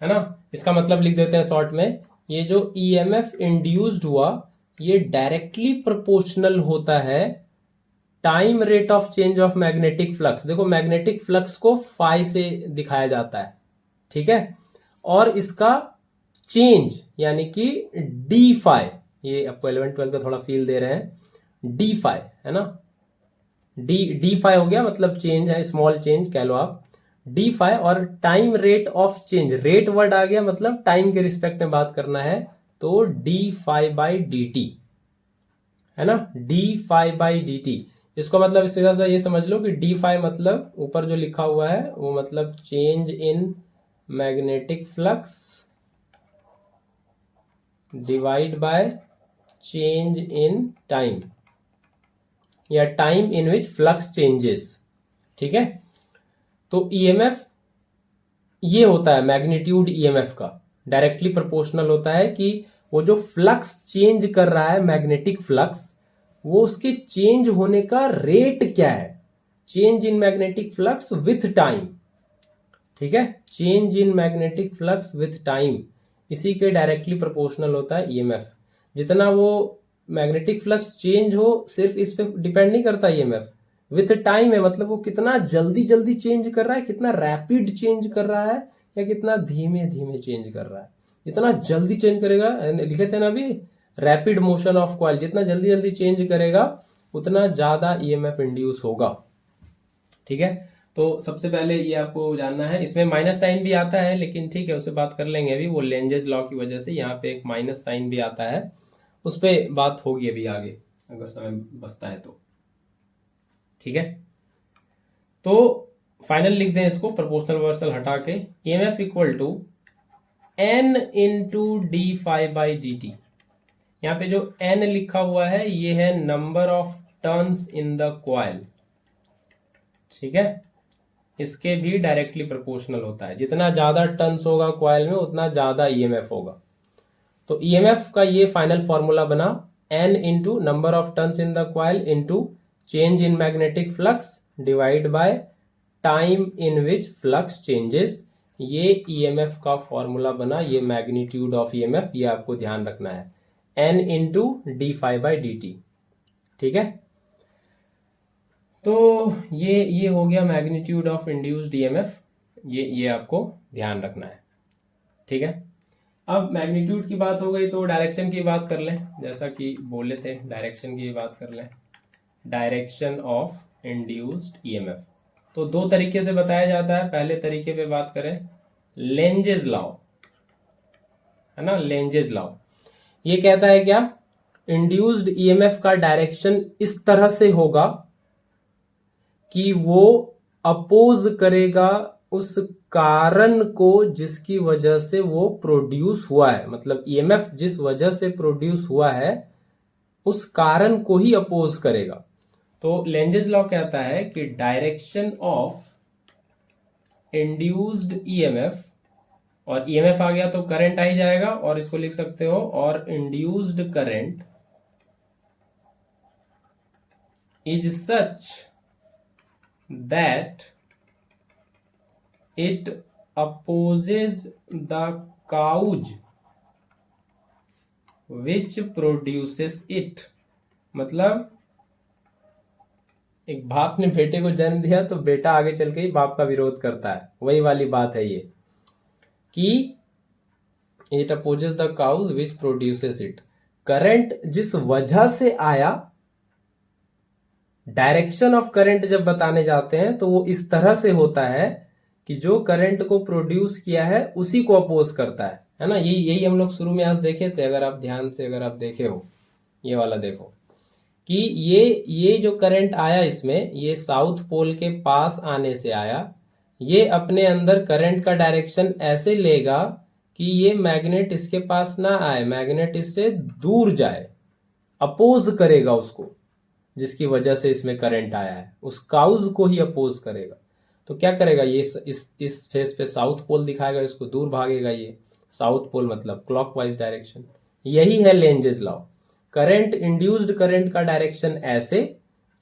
Speaker 1: है ना। इसका मतलब लिख देते हैं शॉर्ट में, ये जो ईएमएफ इंड्यूस्ड हुआ ये डायरेक्टली प्रोपोर्शनल होता है time rate of change of magnetic flux. देखो मैग्नेटिक फ्लक्स को फाई से दिखाया जाता है, ठीक है, और इसका चेंज यानी कि डी फाई, ये आपको 11-12 का थोड़ा फील दे रहे हैं, डी फाई, है ना, डी फाई हो गया, मतलब चेंज है, स्मॉल चेंज कह लो आप, डी फाई, और time rate of change, rate word आ गया, मतलब टाइम के रिस्पेक्ट में बात करना है, तो d phi by d t, है ना, d phi by d t. इसको मतलब इससे ज्यादा ये समझ लो कि डी फाई मतलब ऊपर जो लिखा हुआ है वो मतलब change in magnetic flux divide by change in time, या time in which flux changes, ठीक है। तो ईएमएफ ये होता है मैग्नीट्यूड ईएमएफ का, डायरेक्टली प्रोपोर्शनल होता है कि वो जो फ्लक्स चेंज कर रहा है मैग्नेटिक फ्लक्स, वो उसके चेंज होने का रेट क्या है, change in magnetic flux with time, ठीक है, change in magnetic flux with time, इसी के डायरेक्टली प्रोपोर्शनल होता है ईएमएफ। जितना वो मैग्नेटिक फ्लक्स चेंज हो सिर्फ इस पे डिपेंड नहीं करता ईएमएफ, विथ टाइम है, मतलब वो कितना जल्दी जल्दी चेंज कर रहा है, कितना रैपिड चेंज कर रहा है, या कितना धीमे धीमे चेंज कर रहा है। जितना जल्दी चेंज करेगा, लिखे थे ना अभी, रैपिड मोशन ऑफ कॉइल, जितना जल्दी जल्दी चेंज करेगा उतना ज्यादा ईएमएफ इंड्यूस होगा, ठीक है। तो सबसे पहले ये आपको जानना है, इसमें माइनस साइन भी आता है, लेकिन ठीक है उससे बात कर लेंगे अभी, वो लेंजेज लॉ की वजह से यहाँ पे एक माइनस साइन भी आता है, उस पर बात होगी अभी आगे अगर समय बचता है तो, ठीक है। तो फाइनल लिख दें इसको, प्रोपोर्शनल रिवर्सल हटा के, EMF equal to n into d phi by d t. यहाँ पे जो एन लिखा हुआ है ये है number of turns in the coil, ठीक है, इसके भी डायरेक्टली प्रोपोर्शनल होता है, जितना ज्यादा टर्न्स होगा कॉइल में उतना ज्यादा ईएमएफ होगा। तो ईएमएफ का ये फाइनल फॉर्मूला बना, n into number of turns in the coil into change in magnetic flux divide by time in which flux changes, ये ईएमएफ का फॉर्मूला बना, ये मैग्नीट्यूड ऑफ ईएमएफ, ये आपको ध्यान रखना है, n into d phi by d t, ठीक है। तो ये हो गया मैग्नीट्यूड ऑफ इंड्यूस्ड ईएमएफ, ये आपको ध्यान रखना है, ठीक है। अब मैग्नीट्यूड की बात हो गई तो डायरेक्शन की बात कर लें, जैसा कि बोले थे डायरेक्शन की बात कर लें, डायरेक्शन ऑफ इंड्यूस्ड ईएमएफ। तो दो तरीके से बताया जाता है, पहले तरीके पे बात करें, लेंजेज लॉ, है ना, लेंजेज लॉ ये कहता है क्या, इंड्यूस्ड ईएमएफ का डायरेक्शन इस तरह से होगा कि वो अपोज करेगा उस कारण को जिसकी वजह से वो प्रोड्यूस हुआ है, मतलब ईएमएफ जिस वजह से प्रोड्यूस हुआ है उस कारण को ही अपोज करेगा। तो लेंजेज लॉ कहता है कि डायरेक्शन ऑफ इंड्यूस्ड ईएमएफ, और ईएमएफ आ गया तो करंट आ ही जाएगा, और इसको लिख सकते हो, और induced current is such that it opposes the cause which produces it, मतलब एक बाप ने बेटे को जन्म दिया तो बेटा आगे चल के ही बाप का विरोध करता है, वही वाली बात है ये कि it opposes the cause which produces it. Current जिस वजह से आया, डायरेक्शन ऑफ करंट जब बताने जाते हैं तो वो इस तरह से होता है कि जो करंट को प्रोड्यूस किया है उसी को अपोज करता है ना। यही यही हम लोग शुरू में आज देखे थे, अगर आप ध्यान से अगर आप देखे हो, ये वाला देखो कि ये जो करंट आया इसमें, ये साउथ पोल के पास आने से आया। ये अपने अंदर करंट का डायरेक्शन ऐसे लेगा कि ये मैग्नेट इसके पास ना आए, मैग्नेट इससे दूर जाए, अपोज करेगा उसको, जिसकी वजह से इसमें करंट आया है उस काउज को ही अपोज करेगा। तो क्या करेगा, ये इस फेस पे साउथ पोल दिखाएगा, इसको दूर भागेगा। ये साउथ पोल मतलब क्लॉकवाइज डायरेक्शन। यही है Lenz's law. Current, induced current का डायरेक्शन ऐसे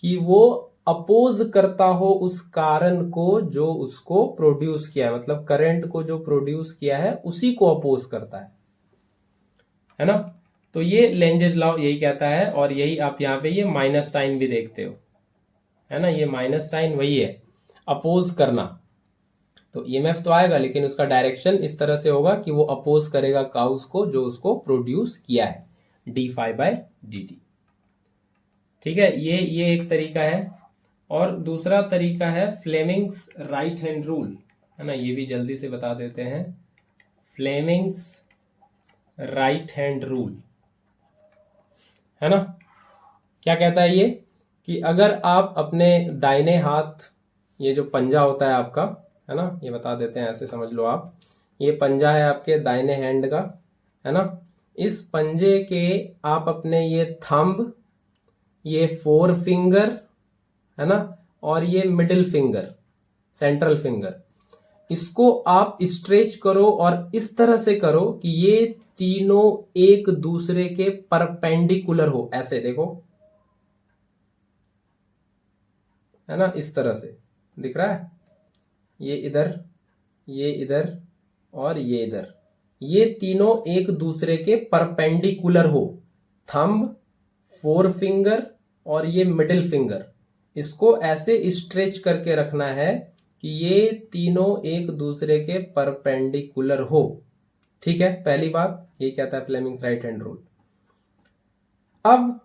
Speaker 1: कि वो अपोज करता हो उस कारण को जो उसको प्रोड्यूस किया है, मतलब करंट को जो प्रोड्यूस किया है उसी को अपोज करता है ना। तो ये लेंजेस लॉ यही कहता है, और यही आप यहाँ पे ये माइनस साइन भी देखते हो, है ना। ये माइनस साइन वही है, अपोज करना। तो ईएमएफ तो आएगा लेकिन उसका डायरेक्शन इस तरह से होगा कि वो अपोज करेगा काउज को जो उसको प्रोड्यूस किया है, d phi by d t. ठीक है, ये एक तरीका है। और दूसरा तरीका है फ्लेमिंग्स राइट हैंड रूल, है ना। ये भी जल्दी से बता देते हैं। फ्लेमिंग्स राइट हैंड रूल, है ना। क्या कहता है ये कि अगर आप अपने दाहिने हाथ, ये जो पंजा होता है आपका, है ना, ये बता देते हैं, ऐसे समझ लो आप, ये पंजा है आपके दाहिने हैंड का, है ना। इस पंजे के आप अपने ये थंब, ये फोर फिंगर, है ना, और ये मिडिल फिंगर, सेंट्रल फिंगर, इसको आप स्ट्रेच करो और इस तरह से करो कि ये तीनों एक दूसरे के परपेंडिकुलर हो। ऐसे देखो, है ना, इस तरह से दिख रहा है। ये इधर, ये इधर और ये इधर, ये तीनों एक दूसरे के परपेंडिकुलर हो। थंब, फोर फिंगर और ये मिडिल फिंगर, इसको ऐसे स्ट्रेच करके रखना है कि ये तीनों एक दूसरे के परपेंडिकुलर हो। ठीक है, पहली बात ये कहता है फ्लेमिंग्स राइट हैंड रूल। अब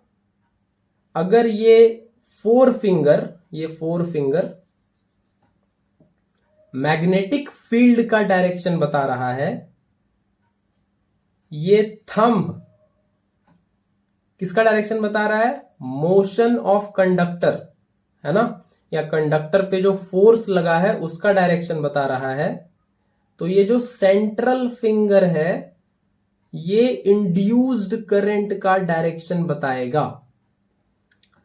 Speaker 1: अगर ये फोर फिंगर मैग्नेटिक फील्ड का डायरेक्शन बता रहा है, ये थंब किसका डायरेक्शन बता रहा है, मोशन ऑफ कंडक्टर, है ना, या कंडक्टर पे जो फोर्स लगा है उसका डायरेक्शन बता रहा है। तो ये जो सेंट्रल फिंगर है ये इंड्यूस्ड करंट का डायरेक्शन बताएगा,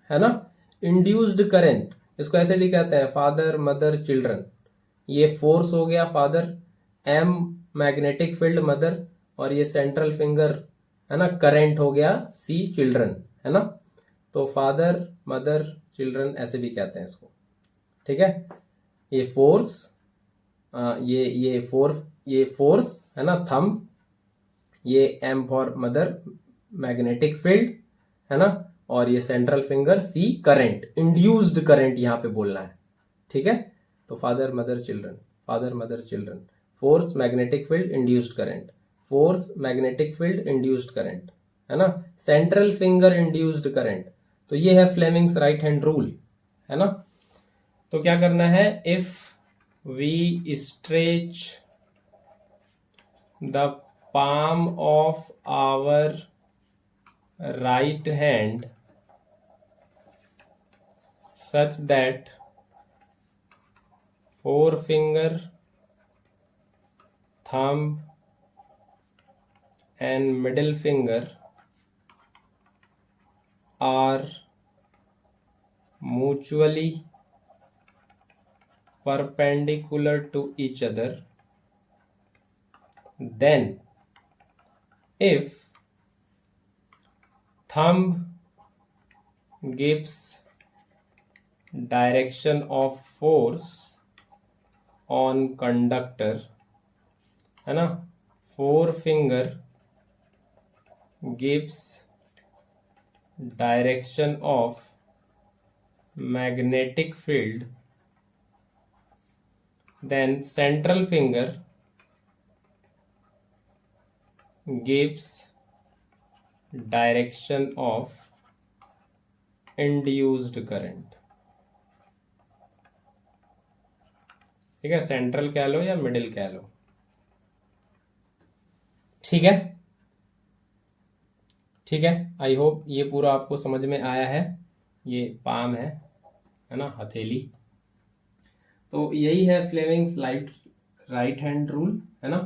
Speaker 1: है ना। इंड्यूस्ड करंट, इसको ऐसे भी कहते हैं फादर मदर चिल्ड्रन। ये फोर्स हो गया father, m magnetic field mother, और ये सेंट्रल फिंगर, है ना, करंट हो गया, सी चिल्ड्रन, है ना। तो फादर मदर चिल्ड्रन ऐसे भी कहते हैं इसको। ठीक है, ये फोर्स, ये फोर्स, है ना, थंब, ये m for mother magnetic field, है ना, और ये central finger c current, induced current यहां पे बोलना है। ठीक है, तो father mother children, father mother children, force magnetic field induced current, force magnetic field induced current, है ना, सेंट्रल फिंगर इंड्यूस्ड करंट। तो ये है फ्लेमिंग्स राइट हैंड रूल, है ना। तो क्या करना है, if we stretch the palm of our right hand such that forefinger, thumb and middle finger are mutually perpendicular to each other, then if thumb gives direction of force on conductor, है ना, forefinger gives direction of magnetic field, then central finger gives direction of induced current। ठीक है, central कह लो या middle कह लो। ठीक है, ठीक है, आई होप ये पूरा आपको समझ में आया है। ये पाम है ना, हथेली। तो यही है फ्लेमिंग्स राइट हैंड रूल, है ना,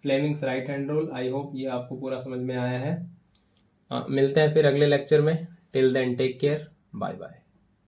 Speaker 1: Fleming's right hand rule. I hope ये आपको पूरा समझ में आया है। मिलते हैं फिर अगले लेक्चर में। Till then take care, bye bye.